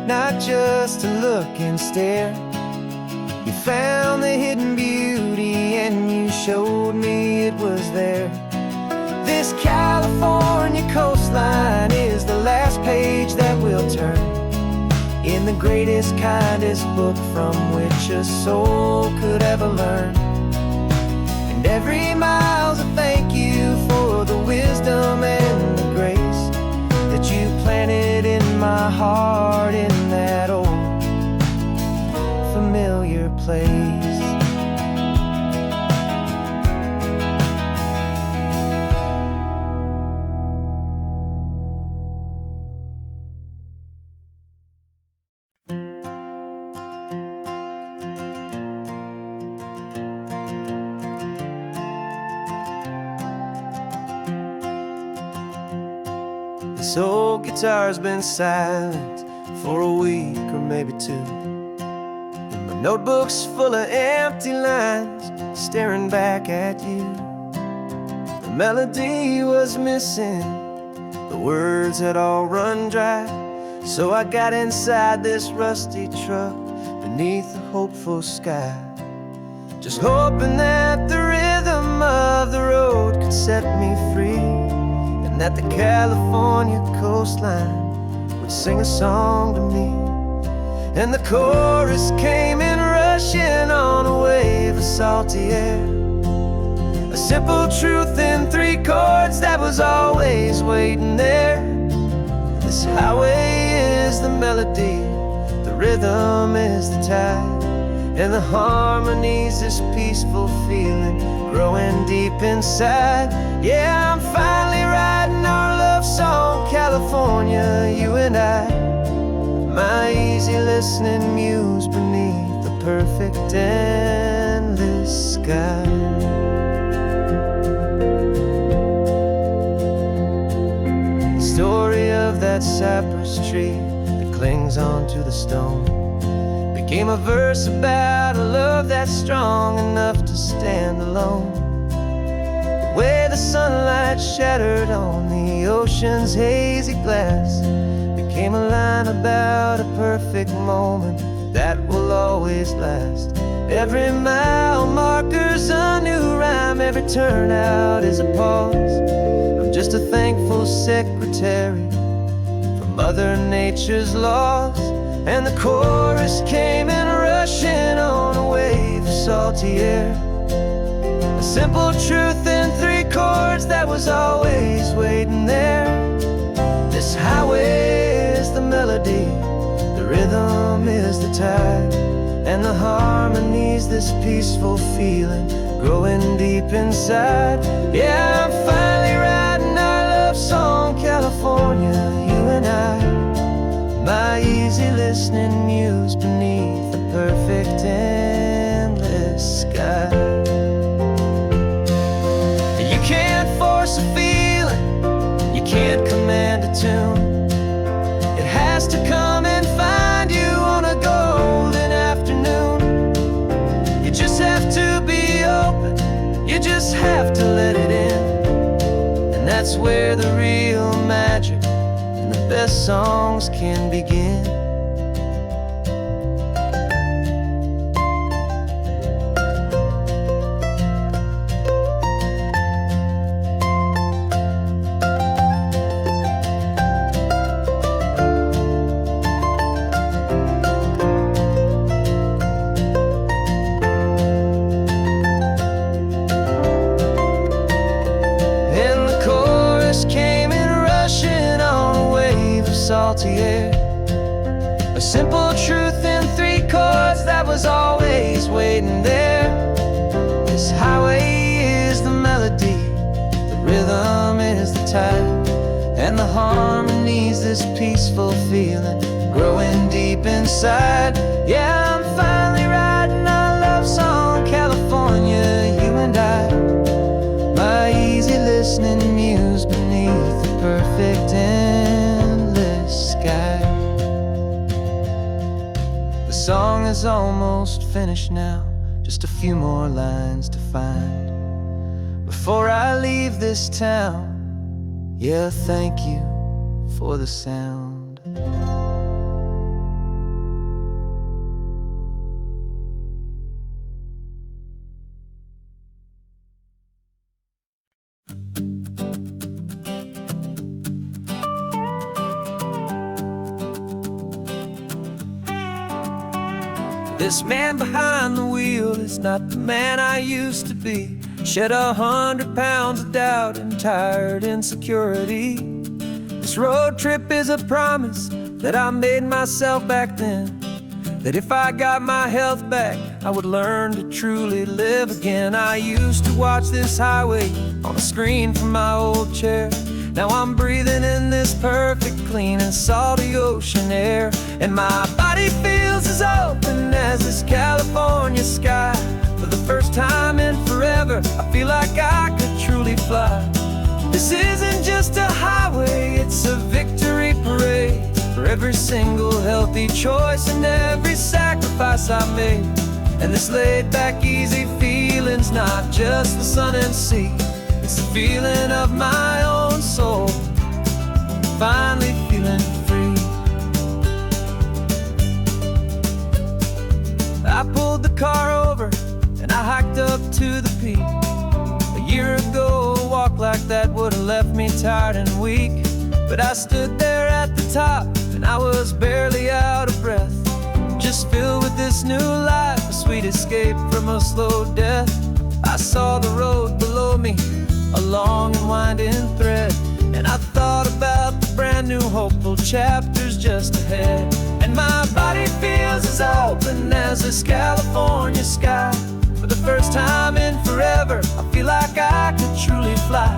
not just to look and stare. You found the hidden beauty and you showed me it was there. This California coastline is the last page that we'll turn in the greatest, kindest book from which a soul could ever learn. And every mile's a thank you for the wisdom and the grace that you planted in my heart in that old familiar place. This old guitar's been silent for a week or maybe two, and my notebook's full of empty lines staring back at you. The melody was missing, the words had all run dry, so I got inside this rusty truck beneath the hopeful sky, just hoping that the rhythm of the road could set me free, and that the California coastline would sing a song to me. And the chorus came in rushing on a wave of salty air, a simple truth in 3 chords that was always waiting there. This highway is the melody, the rhythm is the tide, and the harmony's this peaceful feeling growing deep inside. Yeah, I'm finally writing our love song, California, you and I, my easy listening muse beneath the perfect endless sky. The story of that cypress tree that clings onto the stone became a verse about a love that's strong enough to stand alone. The way the sunlight shattered on the ocean's hazy glass became a line about a perfect moment that will always last. Every mile marker's a new rhyme, every turnout is a pause. I'm just a thankful secretary for Mother Nature's laws. And the chorus came in rushing on a wave of salty air, A simple truth in 3 chords that was always waiting there. This highway is the melody, the rhythm is the tide, and the harmony's this peaceful feeling growing deep inside. Yeah, I'm finally writing our love song, California, you and I. My easy listening muse beneath the perfect endless sky. You can't force a feeling, you can't command a tune. It has to come and find you on a golden afternoon. You just have to be open, you just have to let it in. And that's where the real magic and the best songs can begin. Salty air, a simple truth in 3 chords that was always waiting there. This highway is the melody, the rhythm is the tide, and the harmony's this peaceful feeling growing deep inside. Yeah, I'm finally writing our love song, California, you and I. My easy listening muse beneath the perfect sky. The song is almost finished now, just a few more lines to find before I leave this town. Yeah, thank you for the sound. This man behind the wheel is not the man I used to be. Shed 100 pounds of doubt and tired insecurity. This road trip is a promise that I made myself back then, that if I got my health back, I would learn to truly live again. I used to watch this highway on a screen from my old chair. Now I'm breathing in this perfect, clean and salty ocean air, and my body feels as open as this California sky. For the first time in forever, I feel like I could truly fly. This isn't just a highway, it's a victory parade for every single healthy choice and every sacrifice I made. And this laid-back, easy feeling's not just the sun and sea, it's the feeling of my own soul, finally feeling free. I pulled the car over and I hiked up to the peak. A year ago, a walk like that would have left me tired and weak, but I stood there at the top and I was barely out of breath, just filled with this new life, a sweet escape from a slow death. I saw the road below me, a long and winding thread, and I thought about the brand new hopeful chapters just ahead. And my body feels as open as this California sky. For the first time in forever, I feel like I could truly fly.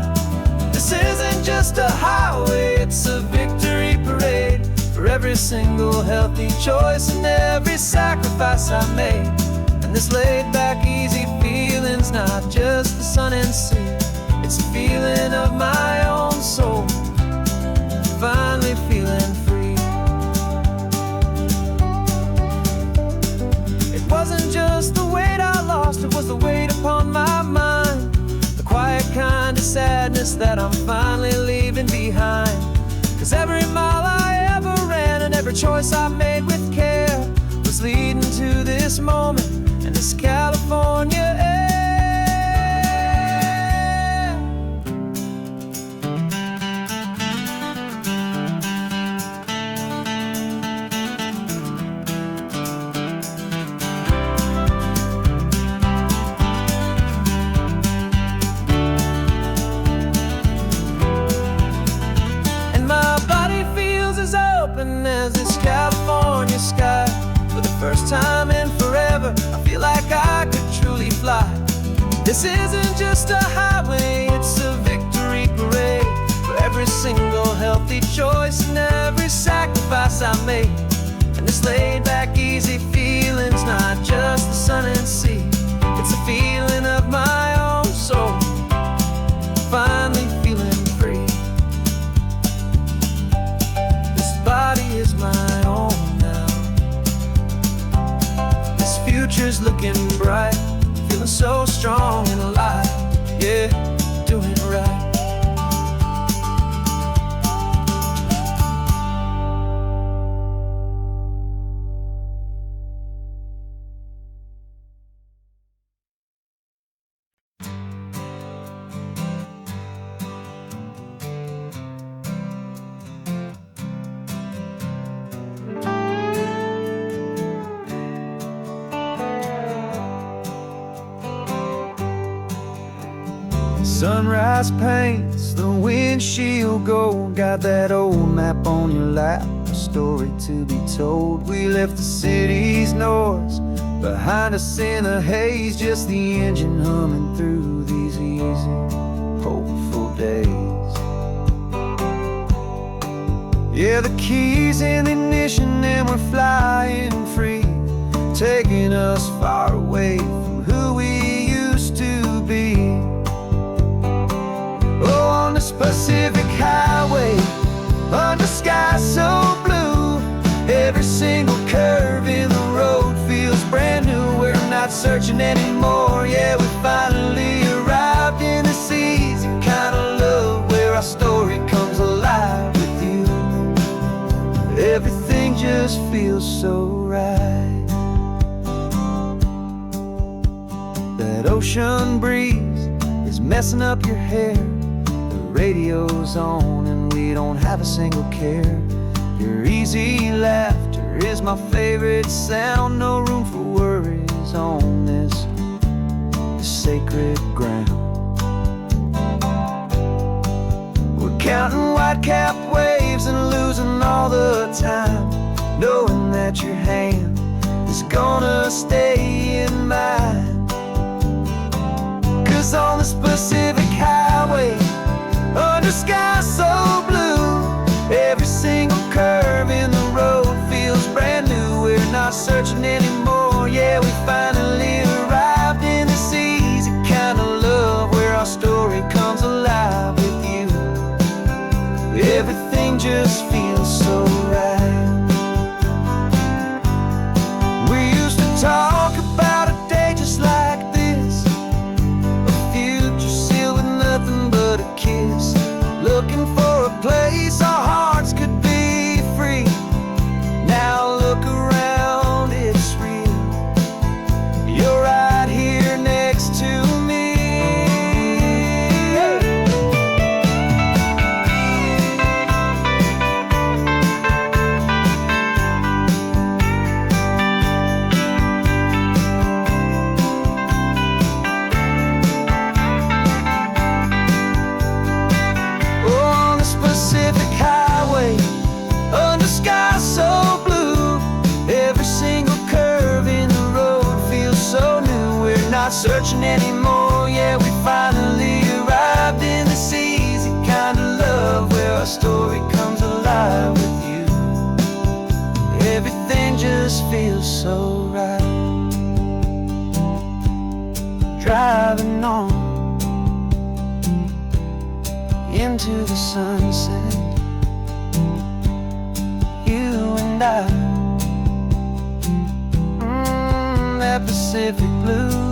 This isn't just a highway, it's a victory parade for every single healthy choice and every sacrifice I made. And this laid-back, easy feeling's not just the sun and sea, it's a feeling of my own soul, finally feeling free. It wasn't just the weight I lost, it was the weight upon my mind, the quiet kind of sadness that I'm finally leaving behind. 'Cause every mile I ever ran and every choice I made with care was leading to this moment and this California air. This isn't just a highway, it's a victory parade for every single healthy choice and every sacrifice I made. And this laid back, easy feeling's not just the sun and sea, it's a feeling of my own soul, finally feeling free. This body is my own now. This future's looking bright, feeling so strong and alive. Yeah, doing right. Sunrise paints the windshield gold. Got that old map on your lap, a story to be told. We left the city's noise behind us in the haze, just the engine humming through these easy, hopeful days. Yeah, the keys in the ignition and we're flying free, taking us far away from who we used to be. On this Pacific highway, under skies so blue, every single curve in the road feels brand new. We're not searching anymore, yeah, we finally arrived in this easy kind of love where our story comes alive with you. Everything just feels so right. That ocean breeze is messing up your hair, radio's on and we don't have a single care. Your easy laughter is my favorite sound. No room for worries on this sacred ground. We're counting white-capped waves and losing all the time, knowing that your hand is gonna stay in mine. 'Cause on this Pacific highway, under skies so blue, every single curve in the road feels brand new. We're not searching anymore, yeah, we finally arrived in this easy kind of love where our story comes alive with you. Everything just feels so right. We used to talk about a day just like this, a future sealed with nothing but a kiss, looking for a place our hearts could be free. Now look around, it's real. You're right here next to me. On the Pacific highway, under skies so blue, every single curve in the road feels so new. We're not searching anymore, yeah, we finally arrived in this easy kind of love where our story comes alive with you. Everything just feels so right. Driving on into the sunset, you and I, that Pacific blue.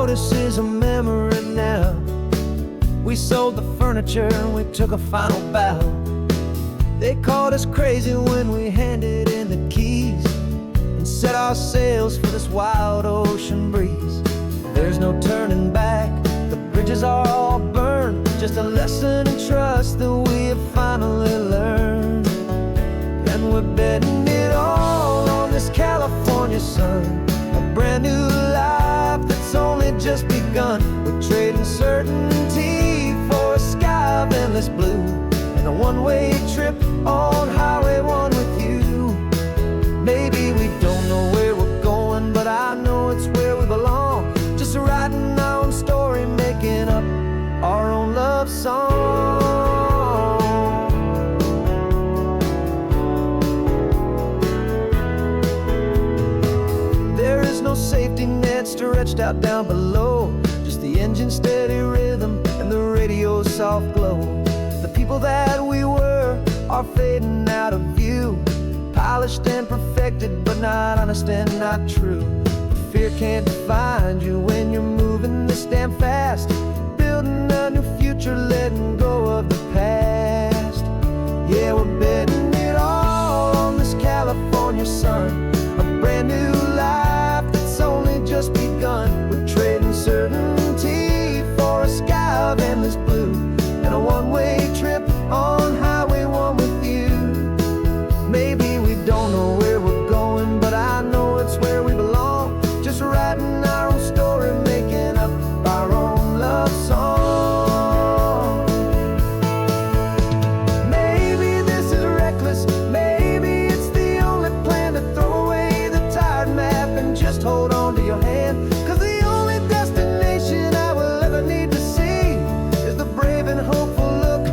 This is a memory now. We sold the furniture and we took a final bow. They called us crazy when we handed in the keys and set our sails for this wild ocean breeze. there's no turning back. The bridges are all burned, just a lesson in trust that we have finally learned. And we're betting it all on this California sun, a brand new life that's only just begun. We're trading certainty for a sky of endless blue, and a one-way trip on Highway 1 with you. Maybe we don't know where we're going, but I know it's where we belong. Just writing our own story, making up our own love song. There is no safety net stretched out down below, just the engine's steady rhythm and the radio's soft glow. The people that we were are fading out of view, polished and perfected, but not honest and not true. Fear can't find you when you're moving this damn fast, building a new future, letting go of the past. Yeah, we're betting it all on this California sun, a brand new life that's only just begun. We're trading certainty for a sky of endless blue, and a one-way trip on Highway 1 with you. Maybe we don't know where we're going, but I know it's where we belong. Just writing our own story, making up our own love song. Maybe this is reckless, maybe it's the only plan to throw away the tired map and just hold on to your hand. 'Cause the only destination I will ever need to see is the brave and hopeful look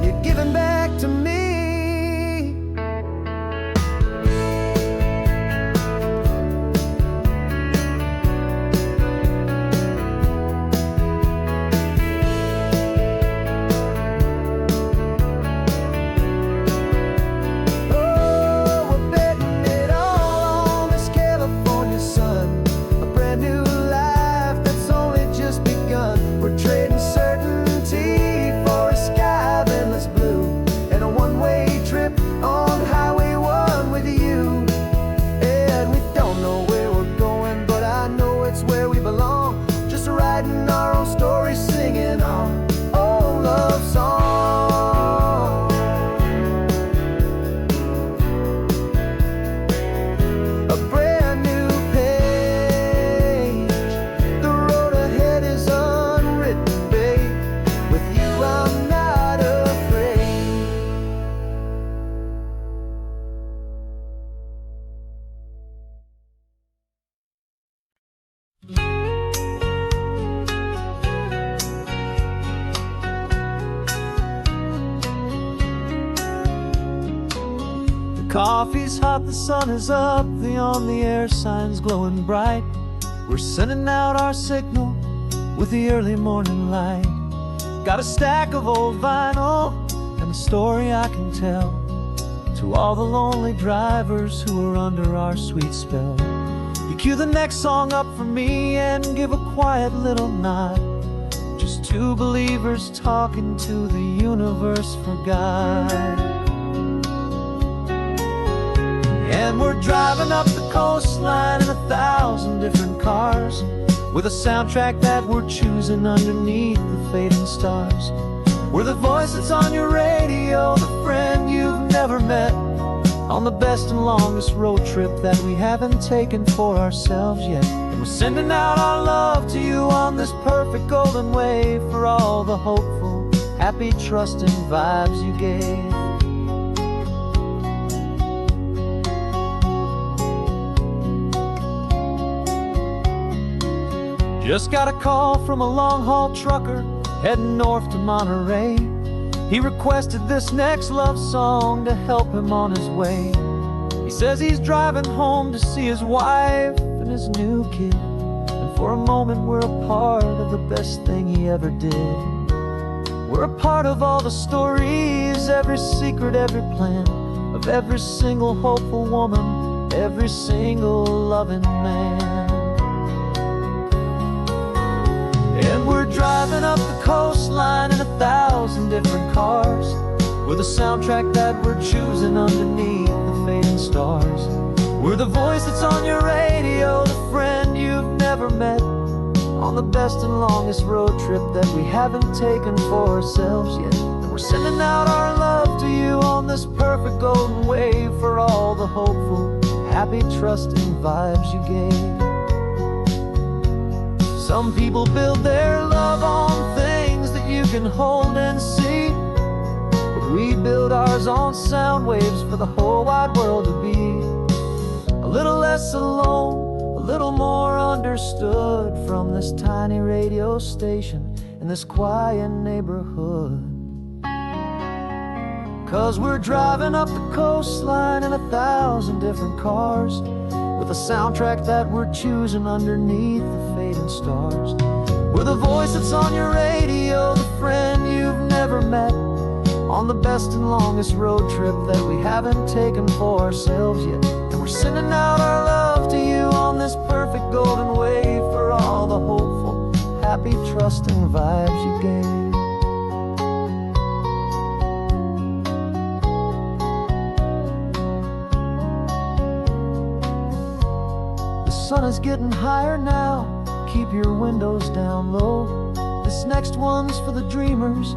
you're giving back to me. Coffee's hot, the sun is up, the on-the-air sign's glowing bright. We're sending out our signal with the early morning light. Got a stack of old vinyl and a story I can tell to all the lonely drivers who are under our sweet spell. You cue the next song up for me and give a quiet little nod. Just two believers talking to the universe for God. And we're driving up the coastline in 1,000 different cars, with a soundtrack that we're choosing underneath the fading stars. We're the voice that's on your radio, the friend you've never met, on the best and longest road trip that we haven't taken for ourselves yet. And we're sending out our love to you on this perfect golden wave, for all the hopeful, happy, trusting vibes you gave. Just got a call from a long-haul trucker heading north to Monterey. He requested this next love song to help him on his way. He says he's driving home to see his wife and his new kid, and for a moment we're a part of the best thing he ever did. We're a part of all the stories, every secret, every plan, of every single hopeful woman, every single loving man. And we're driving up the coastline in 1,000 different cars, with a soundtrack that we're choosing underneath the fading stars. We're the voice that's on your radio, the friend you've never met, on the best and longest road trip that we haven't taken for ourselves yet. And we're sending out our love to you on this perfect golden wave for all the hopeful, happy, trusting vibes you gave. Some people build their love on things that you can hold and see, but we build ours on sound waves for the whole wide world to be a little less alone, a little more understood from this tiny radio station in this quiet neighborhood. 'Cause we're driving up the coastline in 1,000 different cars, with a soundtrack that we're choosing underneath the fading stars. We're the voice that's on your radio, the friend you've never met, on the best and longest road trip that we haven't taken for ourselves yet. And we're sending out our love to you on this perfect golden wave for all the hopeful, happy, trusting vibes you gave. The sun is getting higher now, keep your windows down low. This next one's for the dreamers,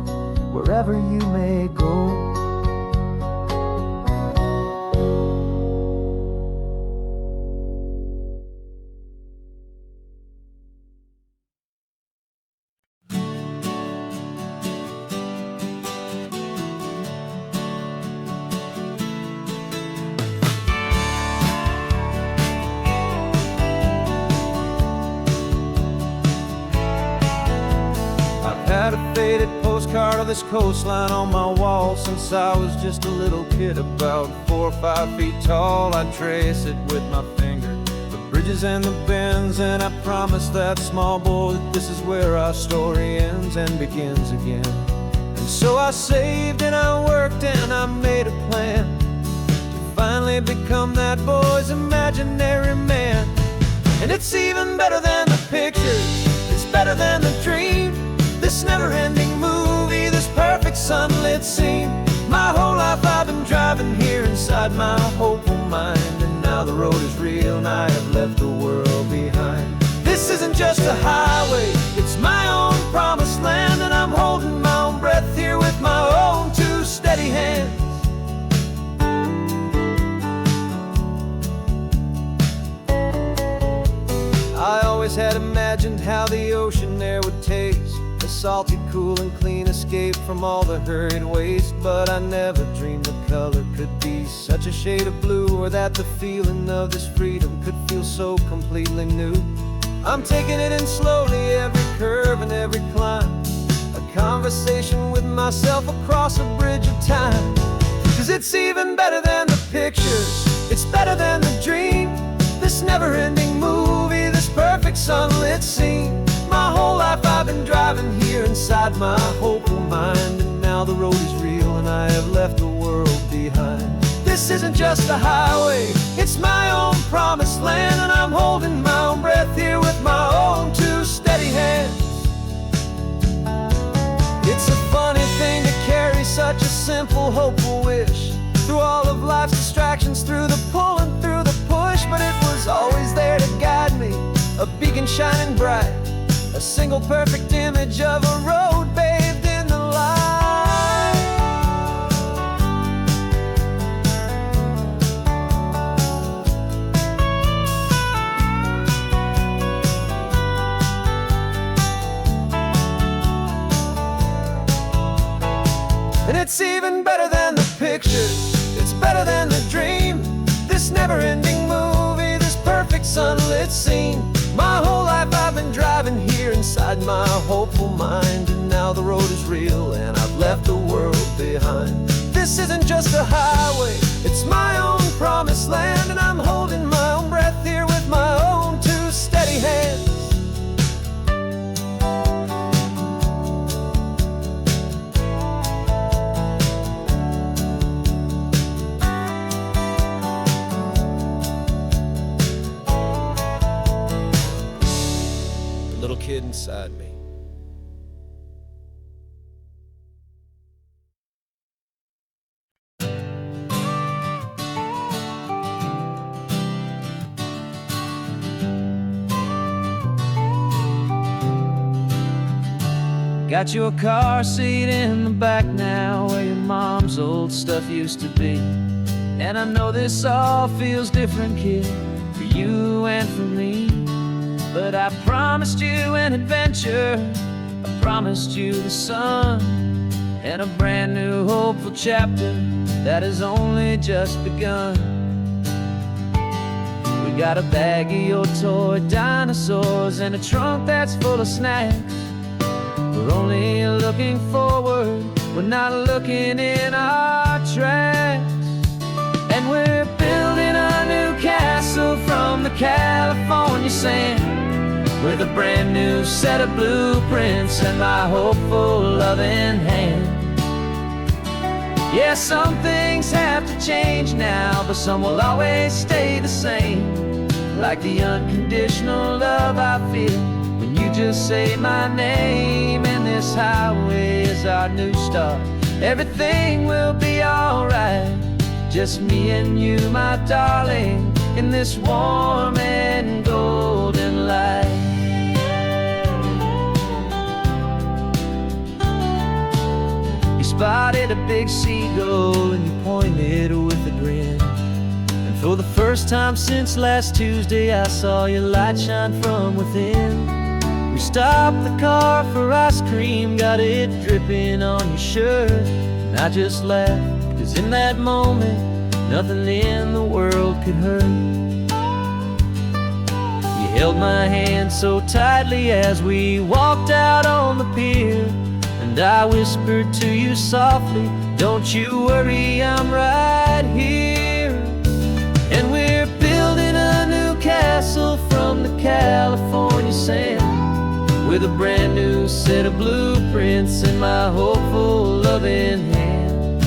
wherever you may go. Had a faded postcard of this coastline on my wall since I was just a little kid, about 4 or 5 feet tall. I trace it with my finger, the bridges and the bends, and I promised that small boy that this is where our story ends and begins again. And so I saved and I worked and I made a plan to finally become that boy's imaginary man. And it's even better than the pictures, it's better than the dream, this never-ending movie, this perfect sunlit scene. My whole life I've been driving here inside my hopeful mind, and now the road is real and I have left the world behind. This isn't just a highway, it's my own promised land, and I'm holding my own breath here with my own 2 steady hands. I always had imagined how the ocean air would taste, a salty, cool and clean escape from all the hurried waste. But I never dreamed the color could be such a shade of blue, or that the feeling of this freedom could feel so completely new. I'm taking it in slowly, every curve and every climb, a conversation with myself across a bridge of time. 'Cause it's even better than the pictures, it's better than the dream, this never-ending movie, this perfect sunlit scene. My whole life I've been driving here inside my hopeful mind, and now the road is real and I have left the world behind. This isn't just a highway, it's my own promised land, and I'm holding my own breath here with my own 2 steady hands. It's a funny thing to carry such a simple, hopeful wish through all of life's distractions, through the pull and through the push, but it was always there to guide me, a beacon shining bright, a single perfect image of a road bathed in the light. And it's even better than the pictures, it's better than the dream, this never-ending movie, this perfect sunlit scene. My whole life I've been driving here inside my hopeful mind, and now the road is real and I've left the world behind. This isn't just a highway, it's my own promised land, and I'm holding my own breath here with my own 2 steady hands. Little kid inside me. Got your car seat in the back now, where your mom's old stuff used to be. And I know this all feels different, kid, for you and for me. But I promised you an adventure, I promised you the sun, and a brand new hopeful chapter that has only just begun. We got a bag of your toy dinosaurs and a trunk that's full of snacks. We're only looking forward, we're not looking in our tracks. And we're building a new castle from the California sand, with a brand new set of blueprints and my hopeful loving hand. Yeah, some things have to change now, but some will always stay the same. Like the unconditional love I feel when you just say my name. And this highway is our new start. Everything will be alright, just me and you, my darling, in this warm and golden light. You spotted a big seagull and you pointed with a grin. And for the first time since last Tuesday, I saw your light shine from within. We stopped the car for ice cream, got it dripping on your shirt. And I just laughed, 'cause in that moment, nothing in the world could hurt. You held my hand so tightly as we walked out on the pier, and I whispered to you softly, don't you worry, I'm right here. And we're building a new castle from the California sand, with a brand new set of blueprints in my hopeful loving hand.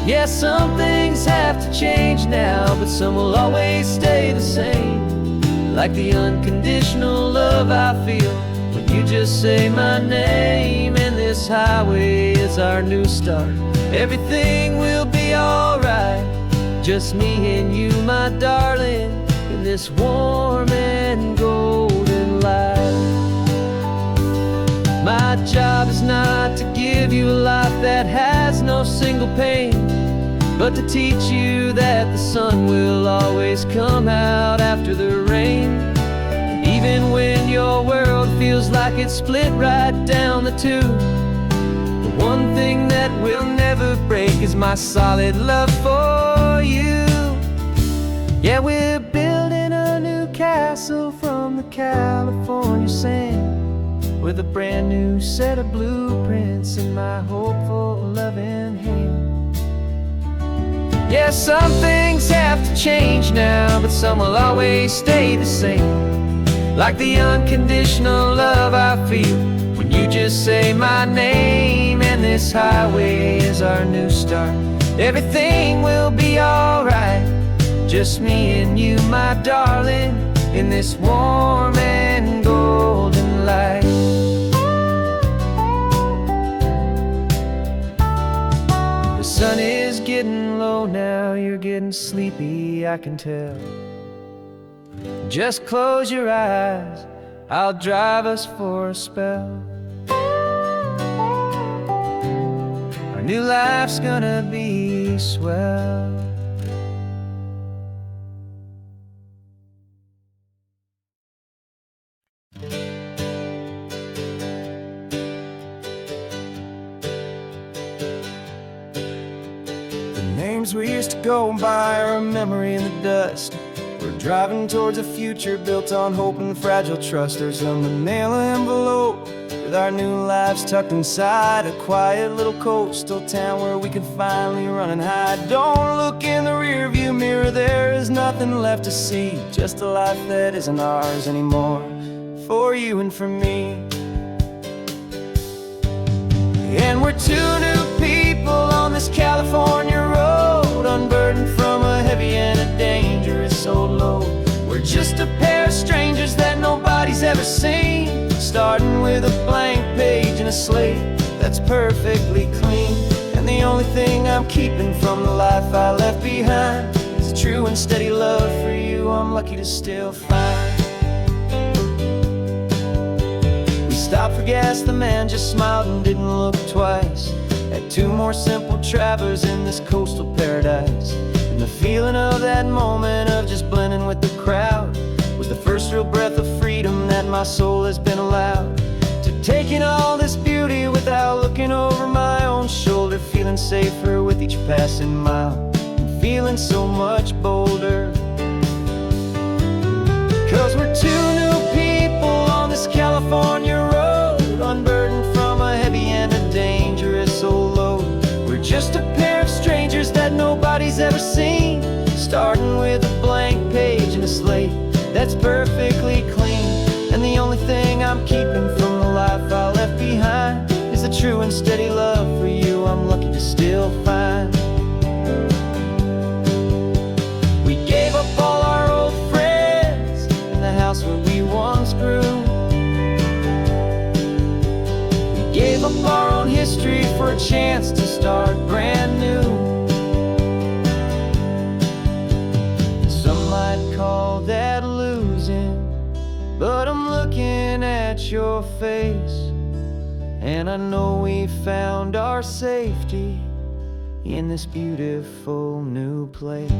Yeah, some things have to change now, but some will always stay the same. Like the unconditional love I feel when you just say my name. And this highway is our new start. Everything will be alright, just me and you, my darling, in this warm and golden light. My job is not to give you a life that has no single pain, but to teach you that the sun will always come out after the rain. And even when your world feels like it's split right down the two, the one thing that will never break is my solid love for you. Yeah, we're building a new castle from the California sand, with a brand new set of blueprints in my hopeful loving hand. Yeah, some things have to change now, but some will always stay the same. Like the unconditional love I feel when you just say my name. And this highway is our new start. Everything will be alright, just me and you, my darling, in this warm and golden light. The sun is getting low now, you're getting sleepy, I can tell. Just close your eyes, I'll drive us for a spell. Our new life's gonna be swell. Names we used to go by are a memory in the dust. We're driving towards a future built on hope and fragile trust. There's a manila envelope with our new lives tucked inside, a quiet little coastal town where we can finally run and hide. Don't look in the rearview mirror, there is nothing left to see, just a life that isn't ours anymore, for you and for me. And we're two new people on this California road, unburdened from a heavy and a dangerous old load. We're just a pair of strangers that nobody's ever seen, starting with a blank page and a slate that's perfectly clean. And the only thing I'm keeping from the life I left behind is a true and steady love for you I'm lucky to still find. stopped for gas, the man just smiled and didn't look twice. Had two more simple travelers in this coastal paradise. And the feeling of that moment of just blending with the crowd was the first real breath of freedom that my soul has been allowed to take in all this beauty without looking over my own shoulder, feeling safer with each passing mile, and feeling so much bolder. 'Cause we're two new people on this California road, unburdened from a heavy and a dangerous old load. We're just a pair of strangers that nobody's ever seen, starting with a blank page and a slate that's perfectly clean. And the only thing I'm keeping from the life I left behind is the true and steady love for you I'm lucky to still find. We gave up all our old friends in the house where we once grew. We gave up our own history for a chance to start brand new. Some might call that losing, but I'm looking at your face, and I know we found our safety in this beautiful new place.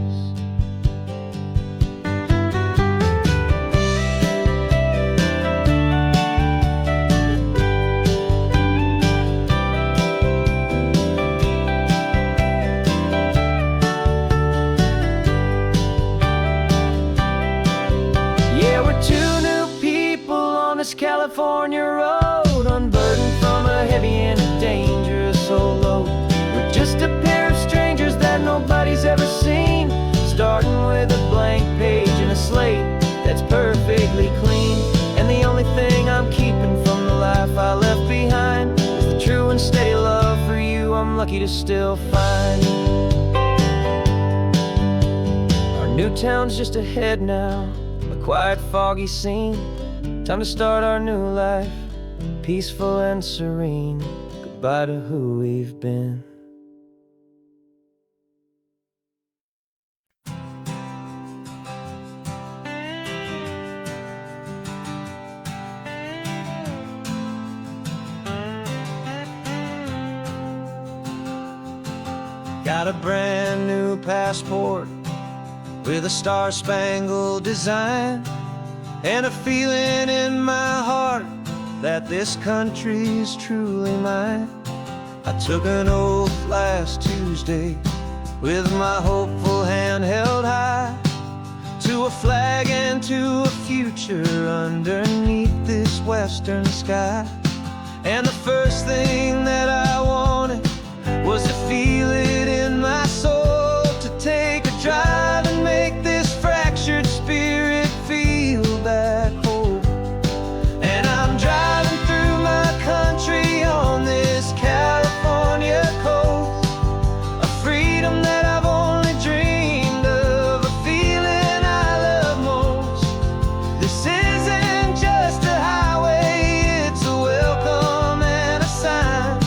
Yeah, we're two new people on this California road, unburdened from a heavy and a dangerous old load. We're just a pair of strangers that nobody's ever seen, starting with a blank page and a slate that's perfectly clean. And the only thing I'm keeping from the life I left behind is the true and steady love for you I'm lucky to still find. Our new town's just ahead now, a quiet, foggy scene. Time to start our new life, peaceful and serene. Goodbye to who we've been. Got a brand new passport with a star-spangled design, and a feeling in my heart that this country's truly mine. I took an oath last Tuesday with my hopeful hand held high, to a flag and to a future underneath this western sky. And the first thing that I wanted was to feel it in my soul, to take a drive and make this fractured spirit feel back home. And I'm driving through my country on this California coast, a freedom that I've only dreamed of, a feeling I love most. This isn't just a highway, it's a welcome and a sign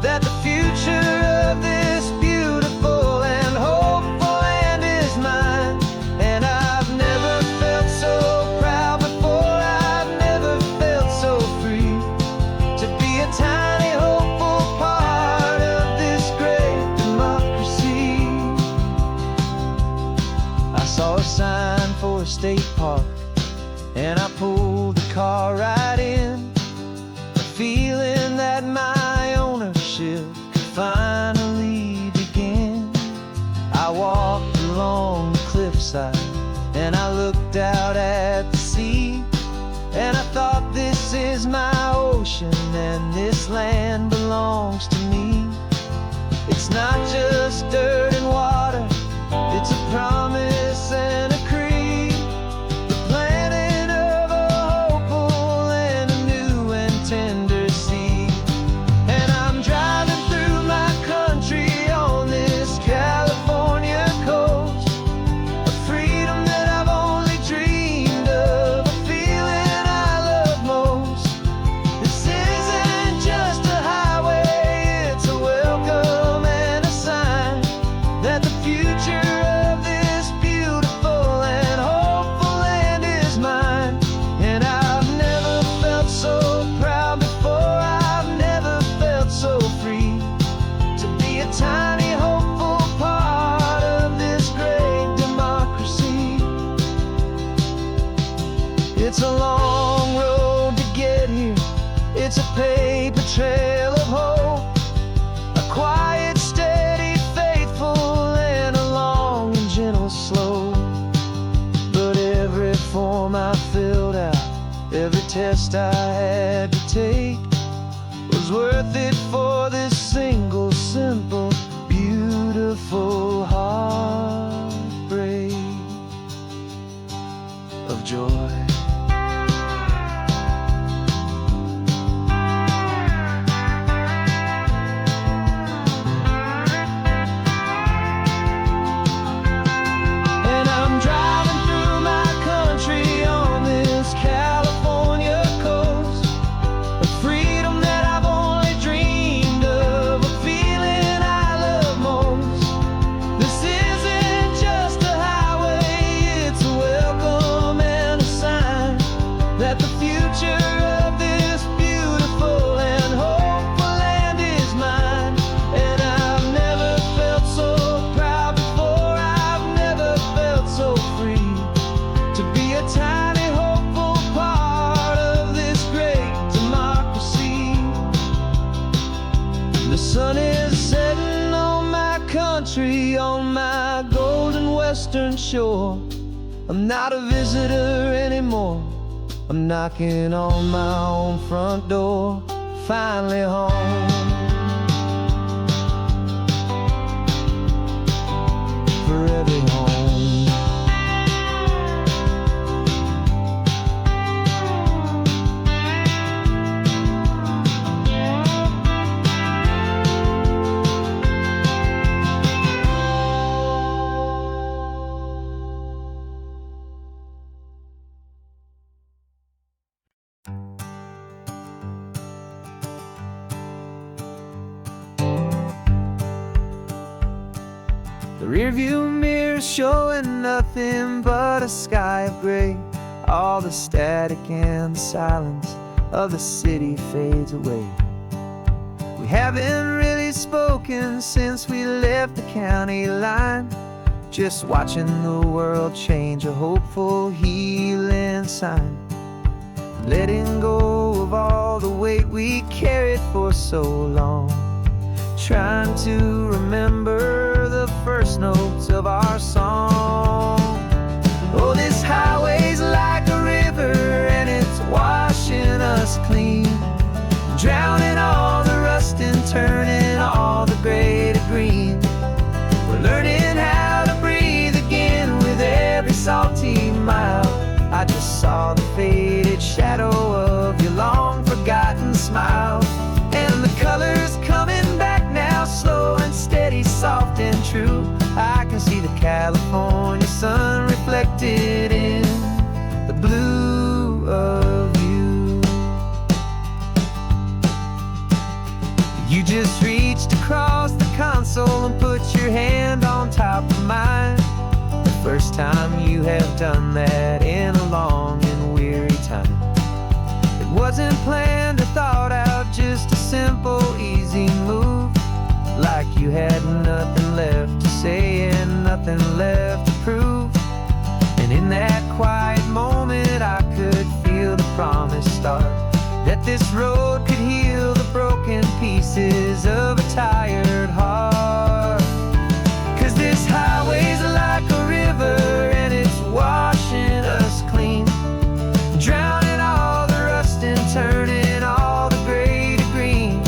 that the future of this beautiful and hopeful land is mine. And I've never felt so proud before, I've never felt so free, to be a tiny hopeful part of this great democracy. I saw a sign for a state park, and I pulled the car right in, a feeling that my ownership could finally begin. I walked along the cliffside and I looked out at the sea, and I thought, this is my ocean and this land belongs to me. It's not just dirt and water, it's a promise and a creed, the planting of a hopeful and a new and tender seed. And I'm driving through my country on this California coast, a freedom that I've only dreamed of, a feeling I love most. This isn't just a highway, it's a welcome and a keep a trail of hope, a quiet, steady, faithful, and a long and gentle slow. But every form I filled out, every test I had to take, was worth it for this single, simple, beautiful heartbreak of joy. And I'm driving through my country on this California coast, a freedom that I've only dreamed of, a feeling I love most. This isn't just a highway, it's a welcome and a sign that the future of this beautiful and hopeful land is mine. And I've never felt so proud before, I've never felt so free to be a tiny hopeful part of this great democracy. The sun is setting on my country, on my golden western shore. I'm not a visitor anymore, I'm knocking on my own front door, finally home. Forever home. The rearview mirror showing nothing but a sky of gray. All the static and the silence of the city fades away. We haven't really spoken since we left the county line, just watching the world change, a hopeful healing sign. Letting go of all the weight we carried for so long, trying to remember the first notes of our song. Oh, this highway's like a river and it's washing us clean, drowning all the rust and turning all the gray to green. We're learning how to breathe again with every salty mile. I just saw the faded shadow of your long forgotten smile, and the colors coming back now, slow and steady, soft and true. I can see the California sun reflected in the blue of you. You just reached across the console and put your hand on top of mine. The first time you have done that in a long and weary time. It wasn't planned or thought out, just a simple, easy move. Like you had nothing left to say and nothing left to prove. And in that quiet moment I could feel the promise start, that this road could heal the broken pieces of a tired heart. 'Cause this highway's like a river and it's washing us clean, drowning all the rust and turning all the gray to green.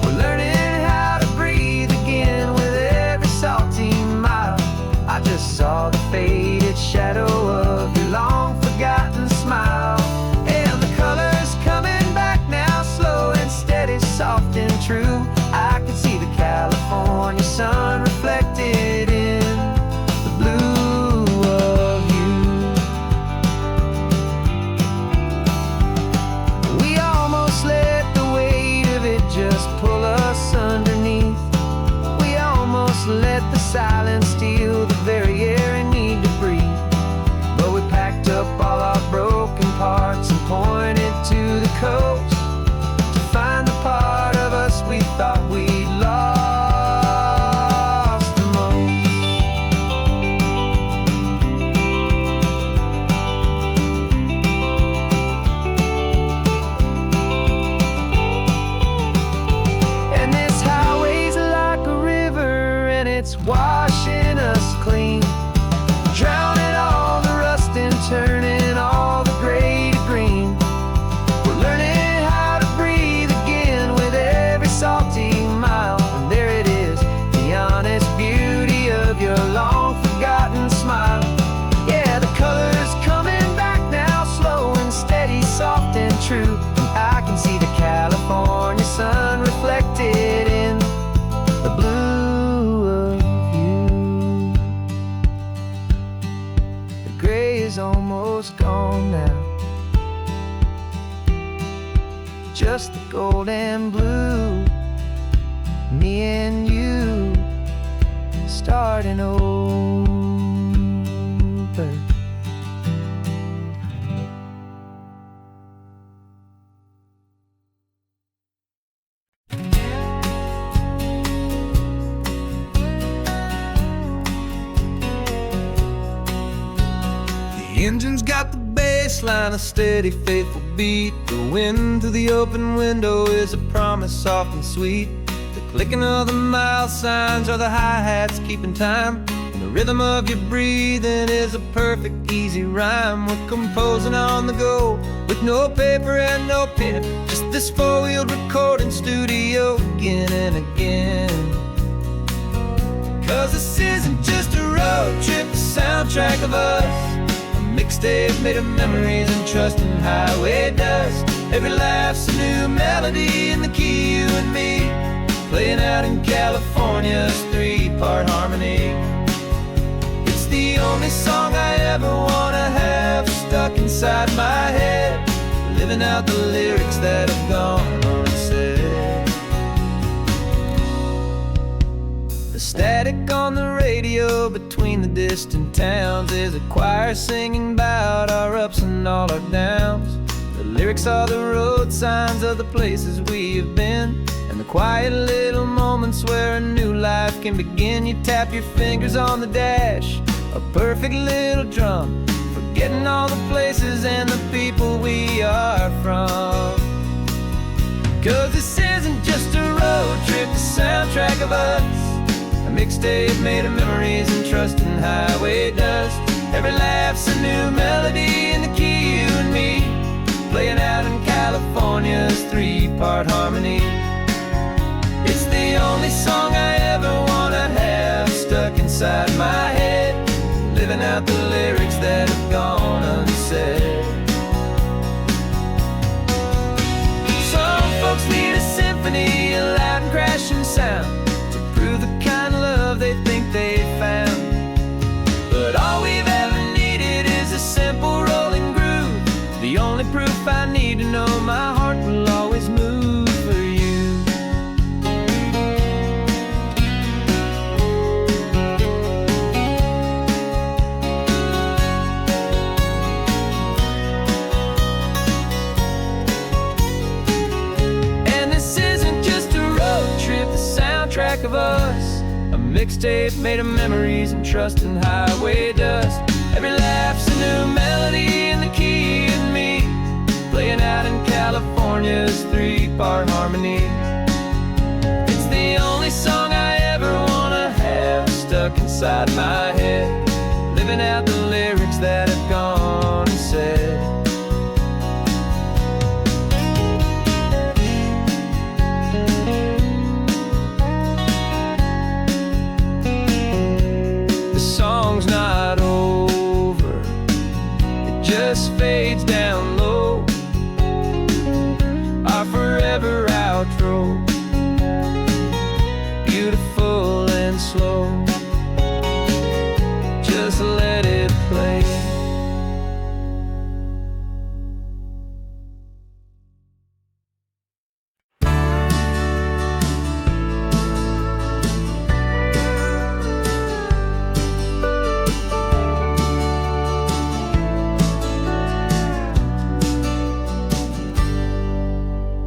We're learning how to breathe again with every salty mile. I just saw the faded shadow of your long forgotten smile, and the colors coming back now, slow and steady, soft and true. old and blue, me and you starting over. The engine's got the bass line, a steady, faithful beat. The wind through the open window is a promise soft and sweet. The clicking of the mile signs are the hi-hats keeping time. And the rhythm of your breathing is a perfect, easy rhyme. We're composing on the go with no paper and no pen, just this four-wheeled recording studio again and again. 'Cause this isn't just a road trip, the soundtrack of us. Mixtape made of memories and trust in highway dust. Every laugh's a new melody in the key, you and me, playing out in California's three-part harmony. It's the only song I ever wanna have stuck inside my head, living out the lyrics that have gone unsaid. The static on the radio between the distant towns is a choir singing about our ups and all our downs. The lyrics are the road signs of the places we have been, and the quiet little moments where a new life can begin. You tap your fingers on the dash, a perfect little drum, forgetting all the places and the people we are from. 'Cause this isn't just a road trip, the soundtrack of us. Mixtape made of memories and trust in highway dust. Every laugh's a new melody in the key, you and me, playing out in California's three-part harmony. It's the only song I ever wanna have stuck inside my head, living out the lyrics that have gone unsaid. Some folks need a symphony, a loud and crashing sound, the kind of love they think they found. But all we've ever needed is a simple rolling groove, the only proof I need to know my heart will always move for you. And this isn't just a road trip, the soundtrack of us. A mixtape made of memories and trust in highway dust. Every laugh's a new melody in the key, and me, playing out in California's three-part harmony. It's the only song I ever wanna have stuck inside my head, living out the lyrics that have gone unsaid. Song's not over, it just fades down low, our forever outro, beautiful and slow, just let it play.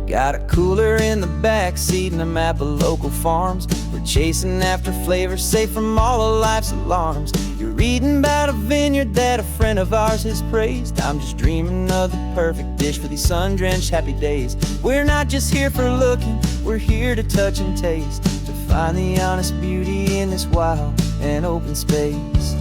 Got a cooler in the back seat and a map of local farms. We're chasing after flavors safe from all of life's alarms. You're reading about a vineyard that a friend of ours has praised. I'm just dreaming of the perfect dish for these sun-drenched happy days. We're not just here for looking, we're here to touch and taste, to find the honest beauty in this wild and open space.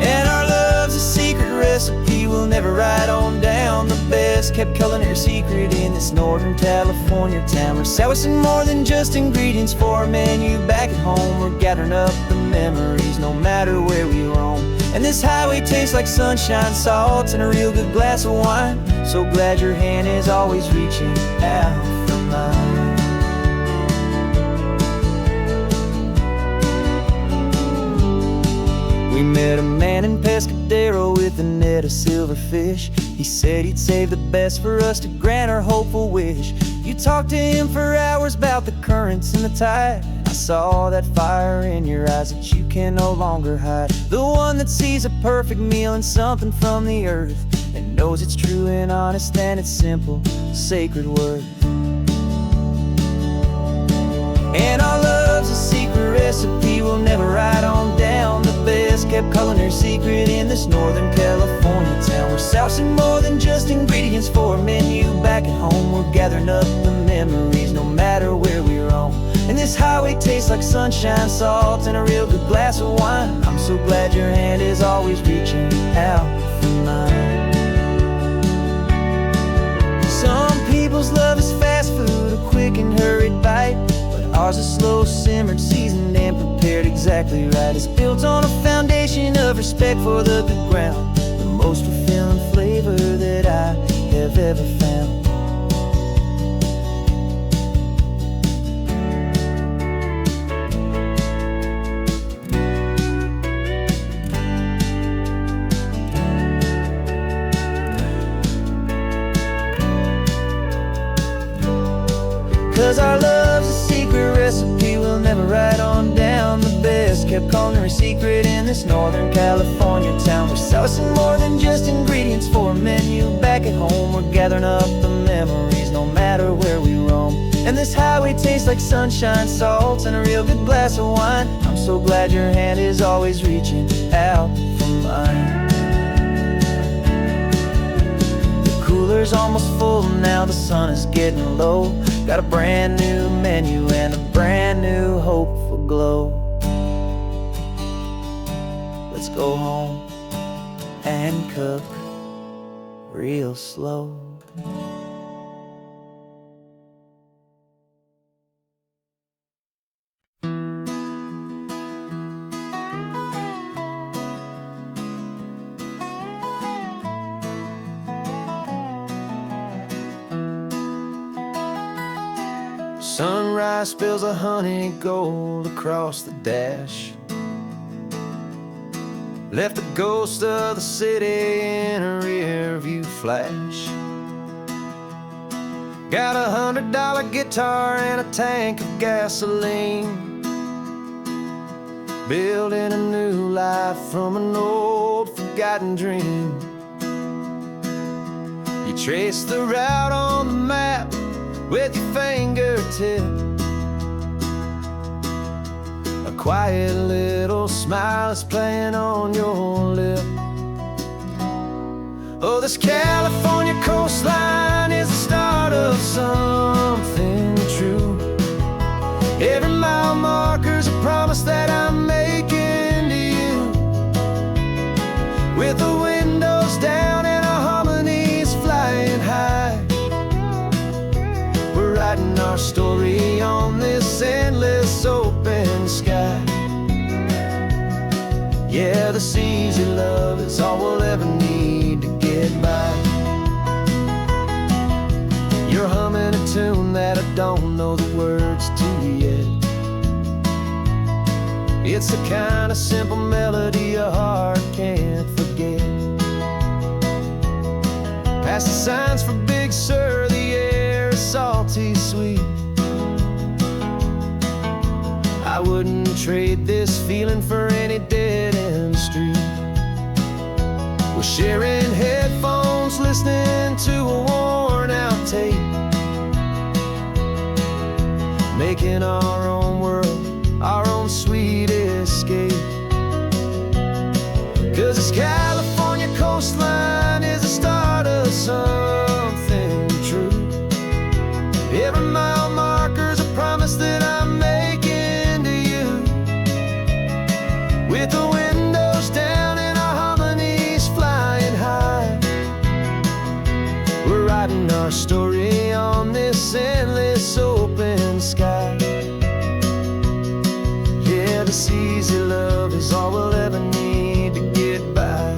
And our love's a secret recipe we'll never write on down. The best kept culinary secret in this Northern California town. We're sourcing more than just ingredients for a menu back at home. We're gathering up the memories no matter where we roam. And this highway tastes like sunshine, salts, and a real good glass of wine. So glad your hand is always reaching out for mine. We met a man in Pescadero with a net of silverfish. He said he'd save the best for us to grant our hopeful wish. You talked to him for hours about the currents and the tide. I saw that fire in your eyes that you can no longer hide. The one that sees a perfect meal and something from the earth, and knows it's true and honest and it's simple, sacred worth. And our love's a secret recipe we'll never write on down. The best kept culinary secret in this Northern California town. We're sourcing more than just ingredients for a menu. Back at home we're gathering up the memories, no matter where we roam. And this highway tastes like sunshine, salt, and a real good glass of wine. I'm so glad your hand is always reaching out for mine. Some people's love is fast food, a quick and hurried bite, but ours is slow, simmered, seasoned, and prepared exactly right. It's built on a foundation of respect for the good ground, the most fulfilling flavor that I have ever found. 'Cause our love's a secret recipe we'll never write on down. The best kept culinary secret in this Northern California town. We're sourcing more than just ingredients for a menu. Back at home we're gathering up the memories, no matter where we roam. And this highway tastes like sunshine, salt, and a real good glass of wine. I'm so glad your hand is always reaching out for mine. The cooler's almost full now, the sun is getting low. Got a brand new menu and a brand new hopeful glow. Let's go home and cook real slow. Sunrise spills a honey gold across the dash. Left the ghost of the city in a rear view flash. Got a $100 guitar and a tank of gasoline, building a new life from an old forgotten dream. You trace the route on the map with your fingertip, a quiet little smile is playing on your lip. Oh, this California coastline is the start of something true. Every mile marker's a promise that I'm making to you. With the windows down and our harmonies flying high, we're writing our story on this endless open sky. Yeah, this easy love is all we'll ever need to get by. You're humming a tune that I don't know the words to yet. It's the kind of simple melody a heart can't forget. Past the signs for Big Sur, the air is salty sweet. I wouldn't trade this feeling for any dead-end street. We're sharing headphones, listening to a worn-out tape, making our own world, our own sweet escape. 'Cause this California coastline is the start of something true. Every mile marker's a promise that I'm making to you. With the windows down and our harmonies flying high, we're writing our story on this endless open sky. Yeah, this easy love is all we'll ever need to get by.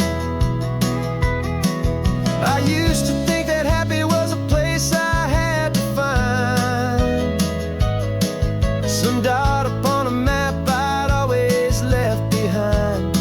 I used to think that happy was a place I had to find, some dot upon a map I'd always left behind.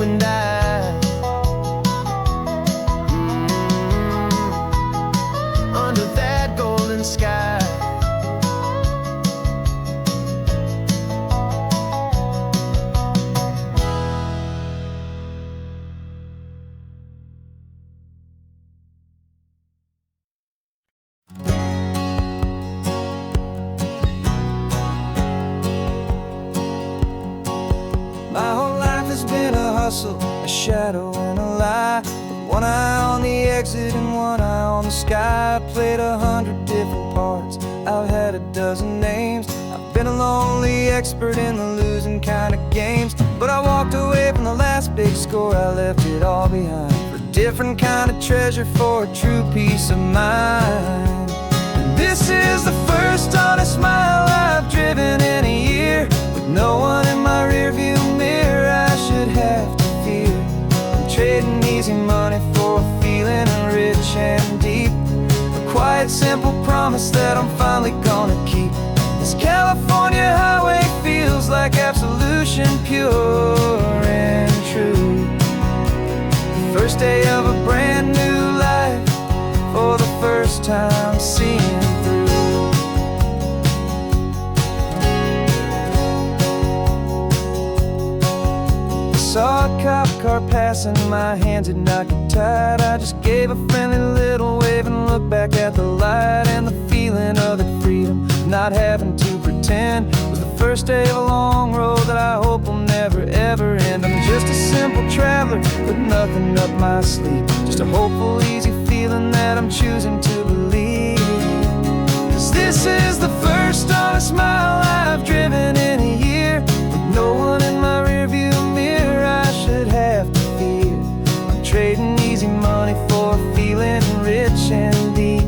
and I. Under that golden sky. My whole life has been a hustle, a shadow and a lie. With one eye on the exit and one eye on the sky. I played 100 different parts, I've had a dozen names. I've been a lonely expert in the losing kind of games. But I walked away from the last big score, I left it all behind for a different kind of treasure, for a true peace of mind. And this is the first honest mile I've driven in a year, with no one in my rearview mirror I should have to fear. I'm trading easy money for a feeling rich and deep, a quiet simple promise that I'm finally gonna keep. This California highway feels like absolution, pure and true. The first day of a brand new life, for the first time seeing through. Saw a cop car passing, my hands had not get tied. I just gave a friendly little wave and looked back at the light. And the feeling of the freedom, not having to pretend, was the first day of a long road that I hope will never ever end. I'm just a simple traveler with nothing up my sleeve, just a hopeful easy feeling that I'm choosing to believe. 'Cause this is the first honest mile I've driven in a year, with no one in my rearview mirror I should have to fear. I'm trading easy money for a feeling rich and deep,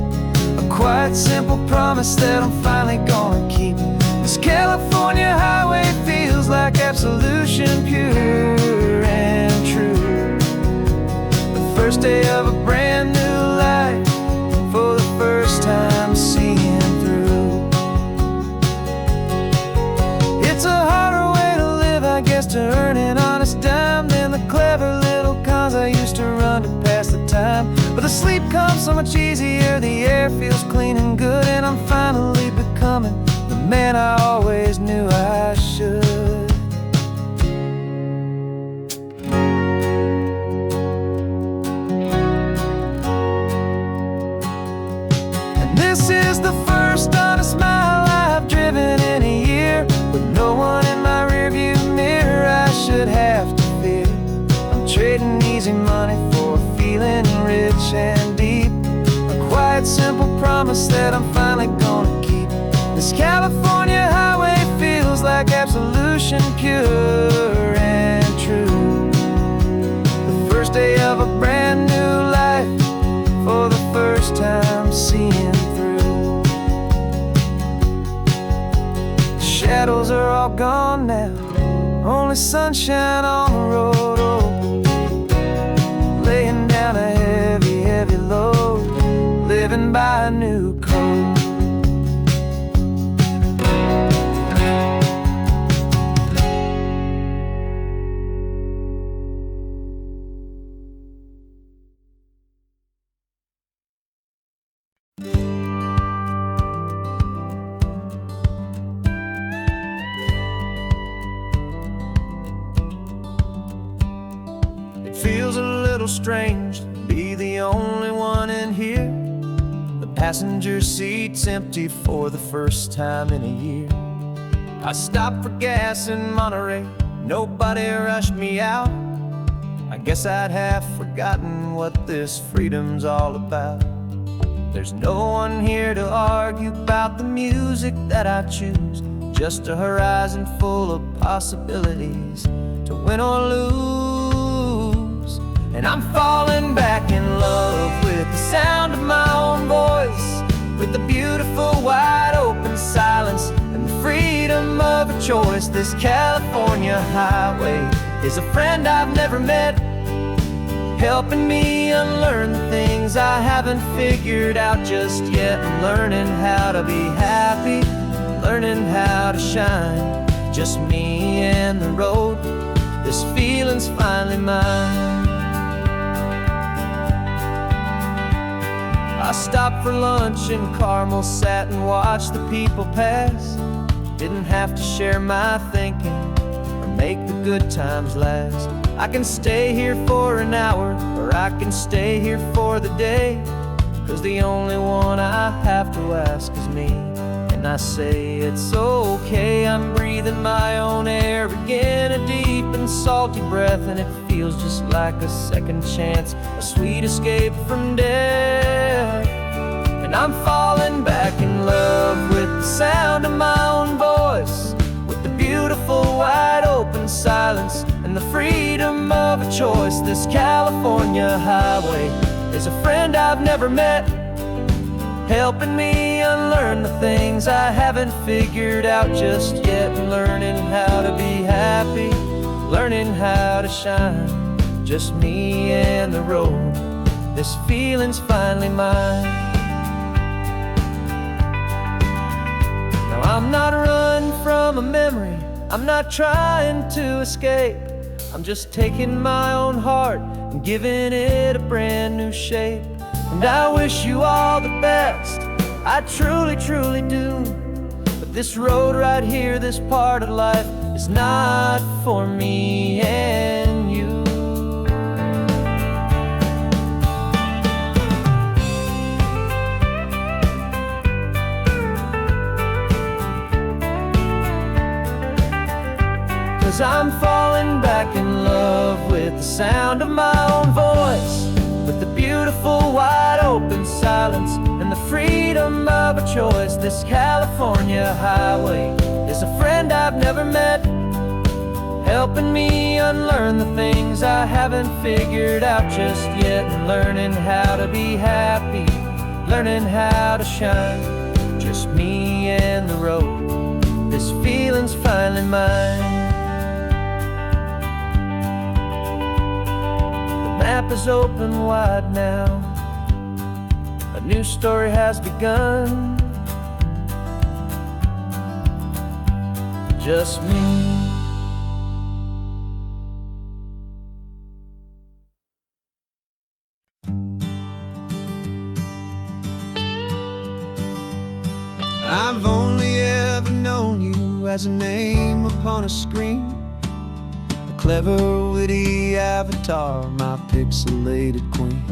a quiet simple promise that I'm finally gonna keep. This California highway feels like absolution, pure and true. The first day of a brand new life, for the first time seeing through. It's a harder way to live, I guess, to earn an honest dime than the clever little cons I used to run to pass the time. But the sleep comes so much easier, the air feels clean and good, and I'm finally becoming the man I always knew I should. And this is the first honest mile I've driven in a year, with no one in my rearview mirror I should have to fear. I'm trading easy money for a feeling rich and deep, a quiet simple promise that I'm finally gonna keep. This California highway feels like absolution, pure and true. The first day of a brand new life, for the first time seeing through. The shadows are all gone now, only sunshine on the road. Oh, laying down a heavy, heavy load, living by a new code. Feels a little strange to be the only one in here. The passenger seat's empty for the first time in a year. I stopped for gas in Monterey, nobody rushed me out. I guess I'd have forgotten what this freedom's all about. There's no one here to argue about the music that I choose, just a horizon full of possibilities to win or lose. And I'm falling back in love with the sound of my own voice, with the beautiful wide open silence and the freedom of a choice. This California highway is a friend I've never met, helping me unlearn the things I haven't figured out just yet. I'm learning how to be happy, learning how to shine, just me and the road. this feeling's finally mine. I stopped for lunch in Carmel, sat and watched the people pass. Didn't have to share my thinking or make the good times last. I can stay here for an hour, or I can stay here for the day, 'cause the only one I have to ask is me. And I say it's okay, I'm breathing my own air again, a deep and salty breath, and it feels just like a second chance, a sweet escape from death. And I'm falling back in love with the sound of my own voice, with the beautiful wide open silence and the freedom of a choice. This California highway is a friend I've never met, helping me unlearn the things I haven't figured out just yet, and learning how to be happy, learning how to shine, just me and the road, this feeling's finally mine. Now I'm not running from a memory, I'm not trying to escape, I'm just taking my own heart and giving it a brand new shape. And I wish you all the best, I truly, truly do. But this road right here, this part of life, is not for me and you. Cause I'm falling back in love with the sound of my own voice, with the beautiful wide open silence and the freedom of a choice. This California highway is a friend I've never met, helping me unlearn the things I haven't figured out just yet, and learning how to be happy, learning how to shine, just me and the road, this feeling's finally mine. The map is open wide now, a new story has begun, just me. I've only ever known you as a name upon a screen, a clever, witty avatar, my pixelated queen.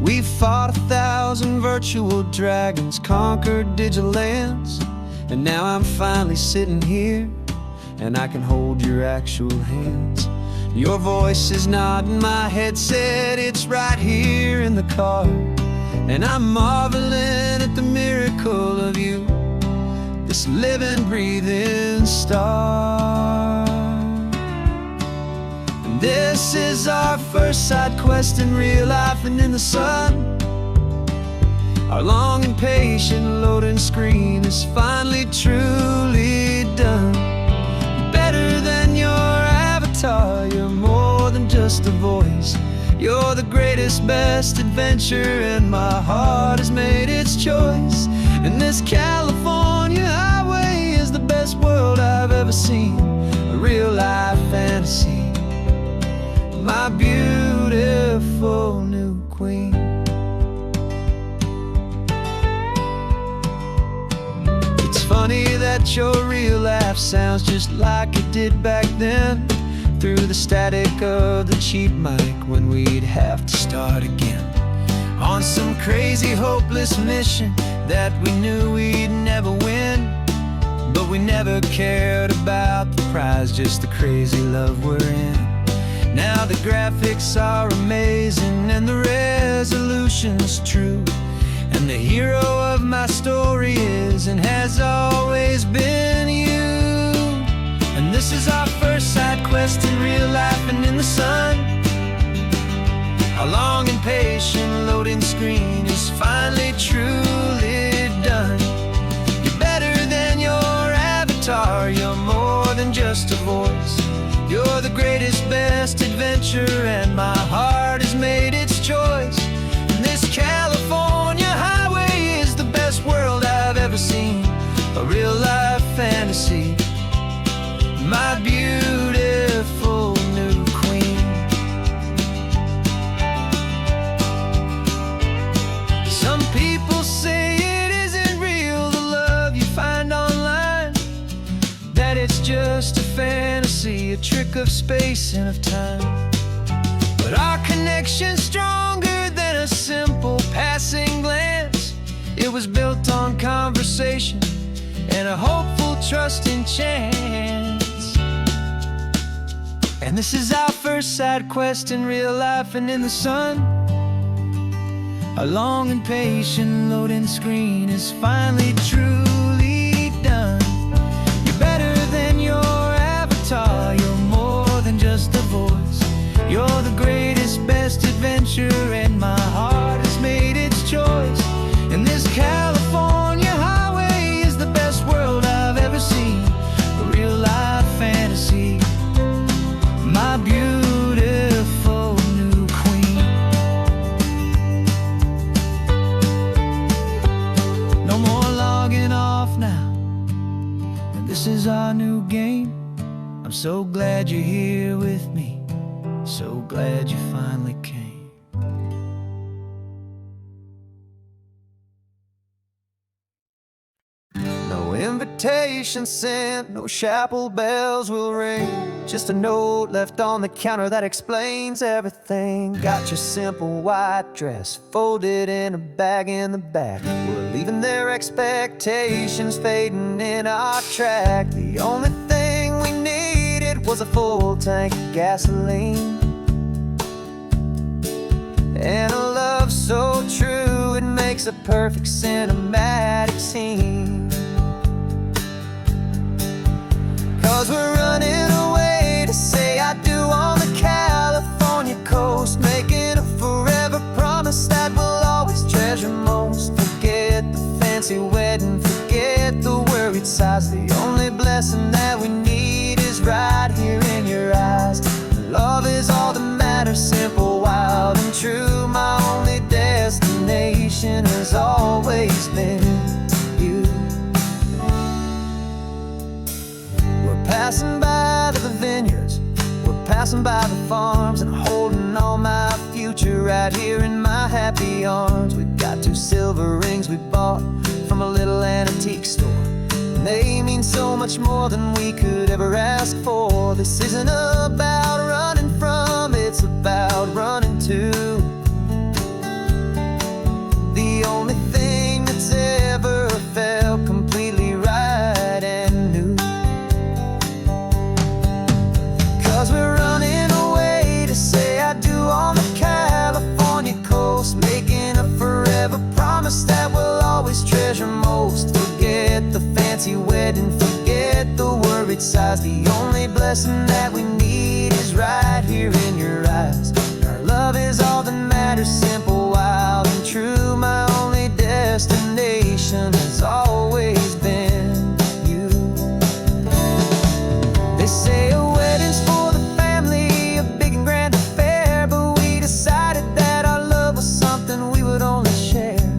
We fought 1,000 virtual dragons, conquered digital lands, and now I'm finally sitting here, and I can hold your actual hands. Your voice is not in my headset, it's right here in the car, and I'm marveling at the miracle of you, this living, breathing star. And this is our first side quest in real life and in the sun. Our long and patient loading screen is finally truly done. Better than your avatar, you're more than just a voice. You're the greatest, best adventure, and my heart has made its choice. And this California highway is the best world I've ever seen, a real life fantasy, my beautiful new queen. It's funny that your real life sounds just like it did back then, through the static of the cheap mic when we'd have to start again, on some crazy hopeless mission that we knew we'd never win. But we never cared about the prize, just the crazy love we're in. Now the graphics are amazing and the resolution's true, and the hero of my story is and has always been you. And this is our first side quest in real life and in the sun. Our long and patient loading screen is finally truly done. You're better than your avatar, you're more than just a voice. You're the greatest, best adventure, and my heart has made its choice. And this California highway is the best world I've ever seen, a real life fantasy, my beautiful of space and of time. But our connection's stronger than a simple passing glance. It was built on conversation and a hopeful, trusting chance. And this is our first side quest in real life and in the sun. Our long and patient loading screen is finally truly done. You're better than your avatar. You're more than just a voice. You're the greatest, best adventure, and my heart has made its choice. And this California highway is the best world I've ever seen. A real life fantasy, my beautiful new queen. No more logging off now, and this is our new game. I'm so glad you're here with me, so glad you finally came. No invitation sent, no chapel bells will ring. Just a note left on the counter that explains everything. Got your simple white dress folded in a bag in the back. We're leaving their expectations fading in our track. The only thing we needed was a full tank of gasoline, and a love so true it makes a perfect cinematic scene. 'Cause we're running away to say I do on the California coast, making a forever promise that we'll always treasure most. Forget the fancy wedding, forget the worried sighs. The only blessing that we need is right here in your eyes. Love is all that matters, simple, wild, and true. My only destination has always been you. We're passing by the vineyards, we're passing by the farms, and holding all my future right here in my happy arms. We've got 2 silver rings we bought from a little antique store. They mean so much more than we could ever ask for. This isn't about running from, it's about running to the only thing that's ever felt completely right and new. 'Cause we're running away to say I do on the California coast, making a forever promise that we'll always treasure most. Forget the fancy wedding, forget the worried sighs. The only blessing that we need is right here in your eyes. Our love is all that matters, simple, wild, and true. My only destination has always been you. They say a wedding's for the family, a big and grand affair, but we decided that our love was something we would only share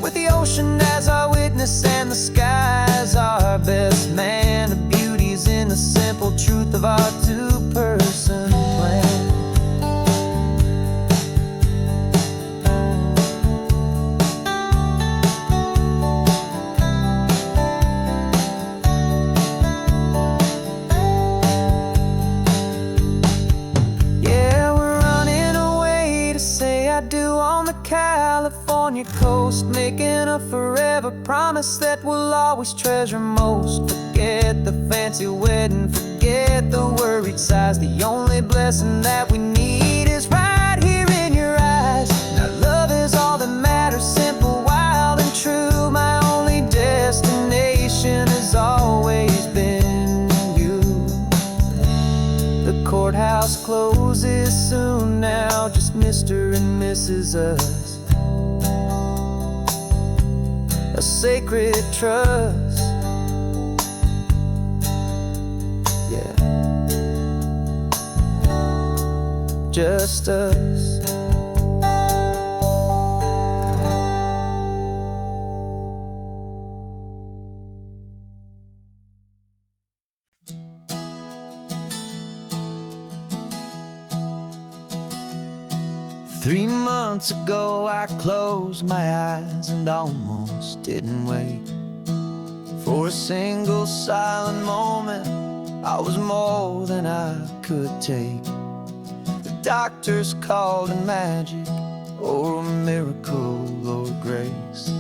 with the ocean as our witness and the sky as our best man. The beauty's in the simple truth of our 2-person plan. Yeah, we're running away to say I do on the California coast, making a forever promise that we'll always treasure most. Forget the fancy wedding, forget the worried sighs. The only blessing that we need is right here in your eyes. Now love is all that matters, simple, wild, and true. My only destination has always been you. The courthouse closes soon now, just Mr. and Mrs. Us. A sacred trust, yeah, just us. 3 months ago I closed my eyes and almost didn't wait for a single silent moment. I was more than I could take. The doctors called it magic, or a miracle, or grace.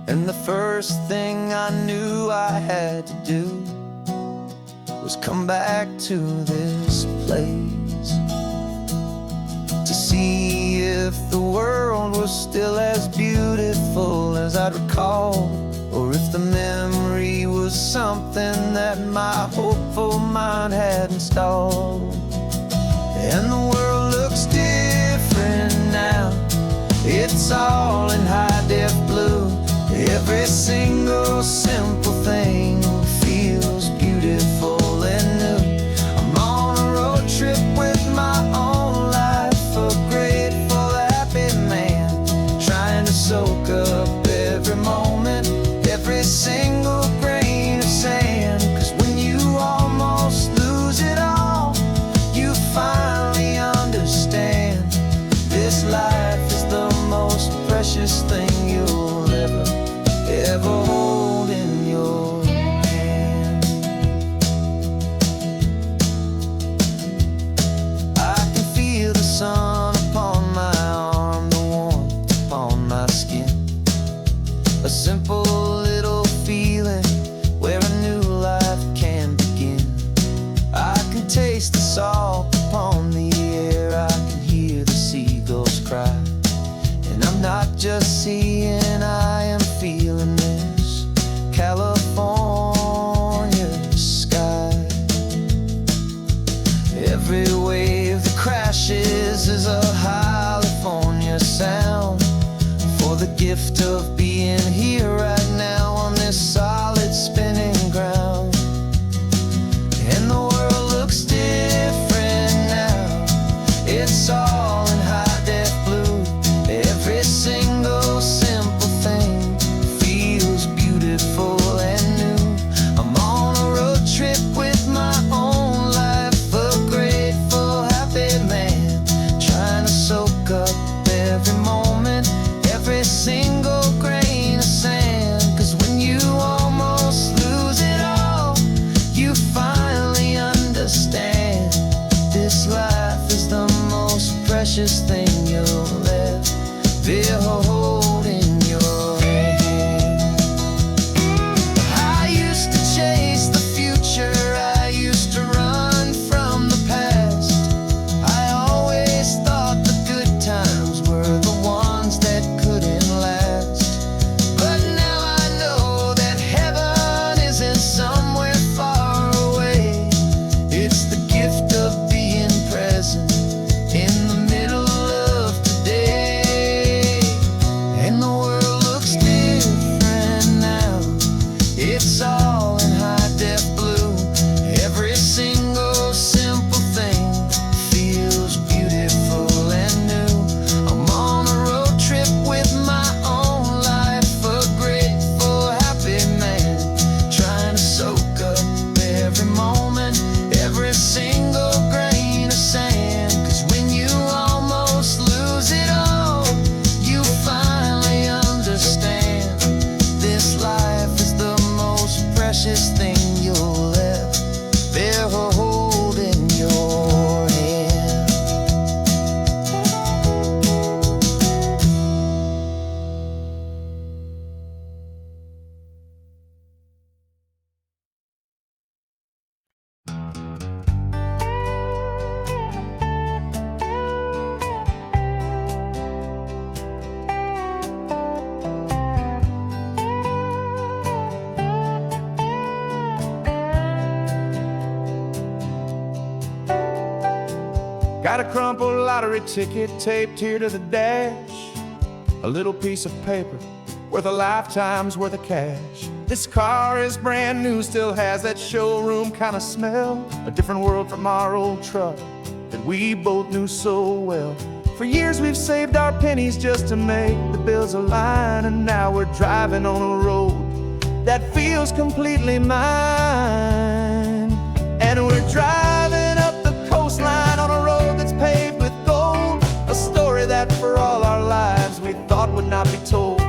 And the first thing I knew I had to do was come back to this place, to see if the world was still as beautiful as I'd recall, or if the memory was something that my hopeful mind had installed. And the world looks different now, it's all in high-def blue. Every single simple thing feels beautiful and new. I'm on a road trip with my own life, a grateful, happy man, trying to soak up every moment, every single grain of sand. 'Cause when you almost lose it all, you finally understand this life is the most precious thing you'll ever hold in your hand. I can feel the sun upon my arm, the warmth upon my skin, a simple little feeling where a new life can begin. I can taste the salt upon the air, I can hear the seagulls cry, and I'm not just seeing, I am feeling this California sky. Every wave that crashes is a California sound, for the gift of being here right now on this solid spinning ground. And the world looks different now, it's all in high-def blue. Every single simple thing feels beautiful and new. I'm on a road trip with my own life, a grateful, happy man, trying to soak up every moment, every single grain of sand. 'Cause when you almost lose it all, you finally understand this life is the most precious thing you'll ever hold in your hand. I used to chase the future, I used to run from the past. I always thought the good times were the ones that couldn't last. But now I know that heaven isn't somewhere far away. It's the gift of being present in the middle of today. And the world looks different now, it's all in high-def blue. Every single simple thing feels beautiful and new. I'm on a road trip with my own life, a grateful, happy man, trying to soak up every moment, every single grain of sand. 'Cause when you almost lose it all, you finally understand this life is the most precious thing you'll ever hold in your hand. Got a crumpled lottery ticket taped here to the dash, a little piece of paper worth a lifetime's worth of cash. This car is brand new, still has that showroom kind of smell, a different world from our old truck that we both knew so well. For years we've saved our pennies just to make the bills align, and now we're driving on a road that feels completely mine. And we're driving up the coastline on a road that's paved with gold, a story that for all our lives we thought would not be told.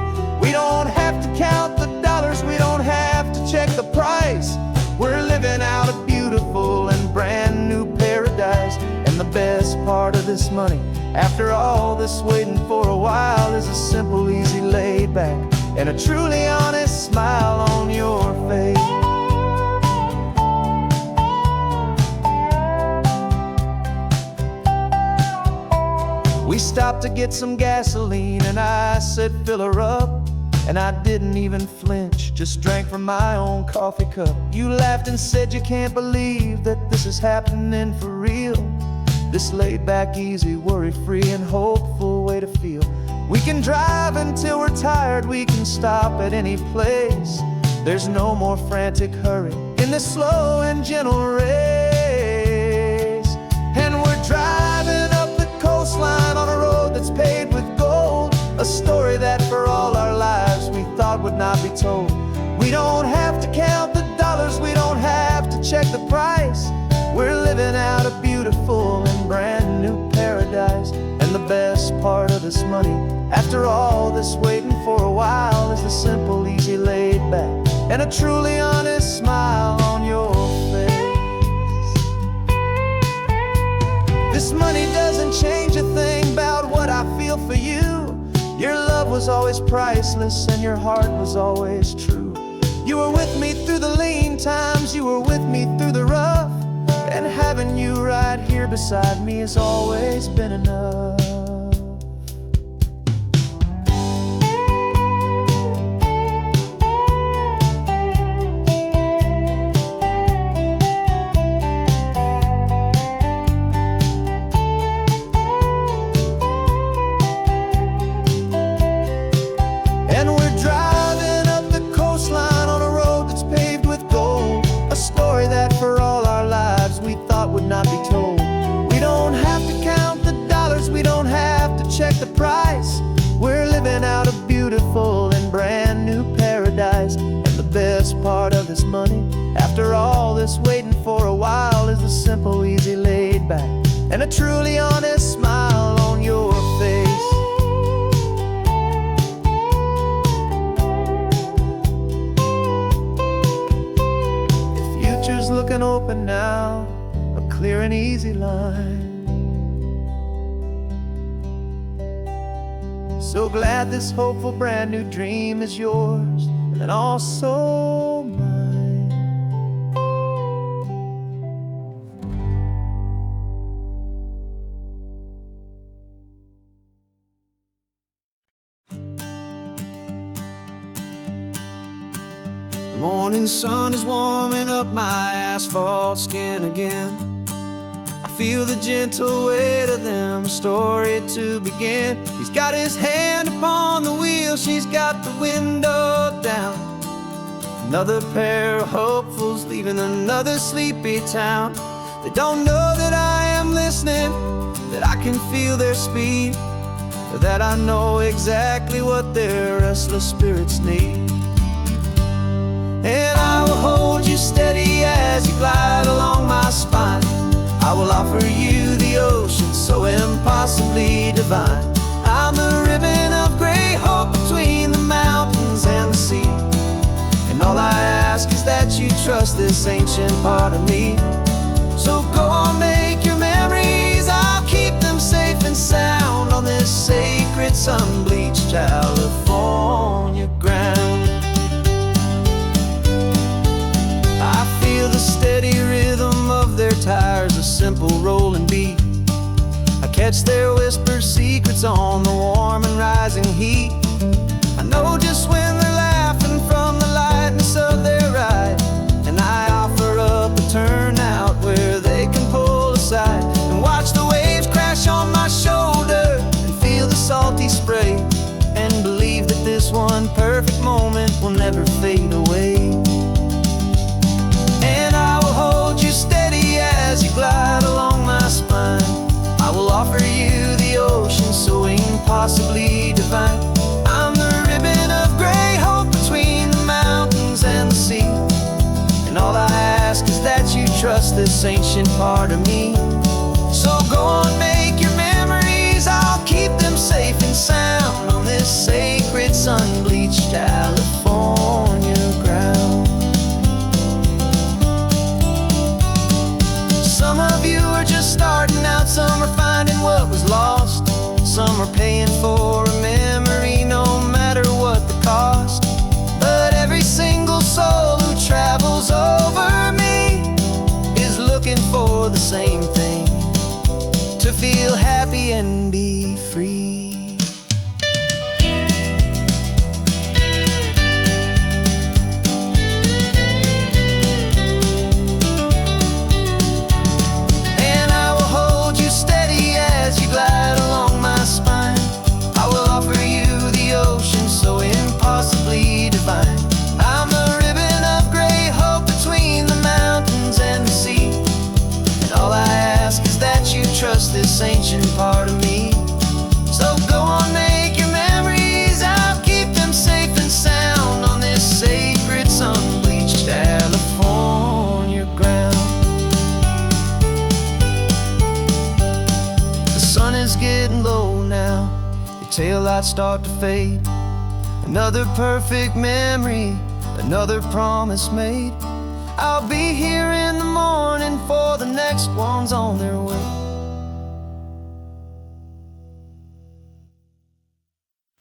We don't have to count the dollars, we don't have to check the price. We're living out a beautiful and brand new paradise. of this money. After all this waiting for a while is a simple, easy, laid back, and a truly honest smile on your face. We stopped to get some gasoline and I said fill her up, and I didn't even flinch, just drank from my own coffee cup. You laughed and said you can't believe that this is happening for real. This laid back, easy, worry-free and hopeful way to feel. We can drive until we're tired, we can stop at any place. There's no more frantic hurry in this slow and gentle race. And we're driving up the coastline on a road that's paved with gold, a story that for all our lives we thought would not be told. We don't have to count the dollars, we don't have to check the price. We're living out a beautiful and brand new paradise. And the best part of this money, after all this waiting for a while, is the simple, easy, laid back, and a truly honest smile on your face. This money doesn't change a thing about what I feel for you. Your love was always priceless and your heart was always true. You were with me through the lean times, you were with me through the rough, and having you right here beside me has always been enough. And we're driving up the coastline on a road that's paved with gold, a story that for all our lives we thought would not be told. We don't have to count the dollars, we don't have to check the price. We're living out a beautiful and brand new paradise. And the best part of this money, after all this waiting for a while, is the simple, easy, laid back, and a truly honest smile on your face. Looking open now, a clear and easy line. So glad this hopeful brand new dream is yours and also mine. The morning sun is warming up my asphalt skin again. I feel the gentle weight of them, a story to begin. He's got his hand upon the wheel, she's got the window down. Another pair of hopefuls leaving another sleepy town. They don't know that I am listening, that I can feel their speed, or that I know exactly what their restless spirits need. And I will hold you steady as you glide along my spine. I will offer you the ocean so impossibly divine. I'm the ribbon of gray hope between the mountains and the sea. And all I ask is that you trust this ancient part of me. So go on, make your memories, I'll keep them safe and sound on this sacred sun-bleached California ground. The steady rhythm of their tires, a simple rolling beat. I catch their whispered secrets on the warm and rising heat. I know just when they're laughing from the lightness of their ride, and I offer up a turnout where they can pull aside and watch the waves crash on my shoulder and feel the salty spray, and believe that this one perfect moment will never fade away. Hold you steady as you glide along my spine. I will offer you the ocean so impossibly divine. I'm the ribbon of gray hope between the mountains and the sea. And all I ask is that you trust this ancient part of me. So go on, make your memories, I'll keep them safe and sound on this sacred sun-bleached California ground. Some of you are just starting out, some are finding what paying for a memory, no matter what the cost. But every single soul who travels over me is looking for the same thing: to feel happy and be free. Trust this ancient part of me. So go on, make your memories. I'll keep them safe and sound on this sacred, sun-bleached California ground. The sun is getting low now, your taillights start to fade. Another perfect memory, another promise made. I'll be here in the morning for the next ones on their way.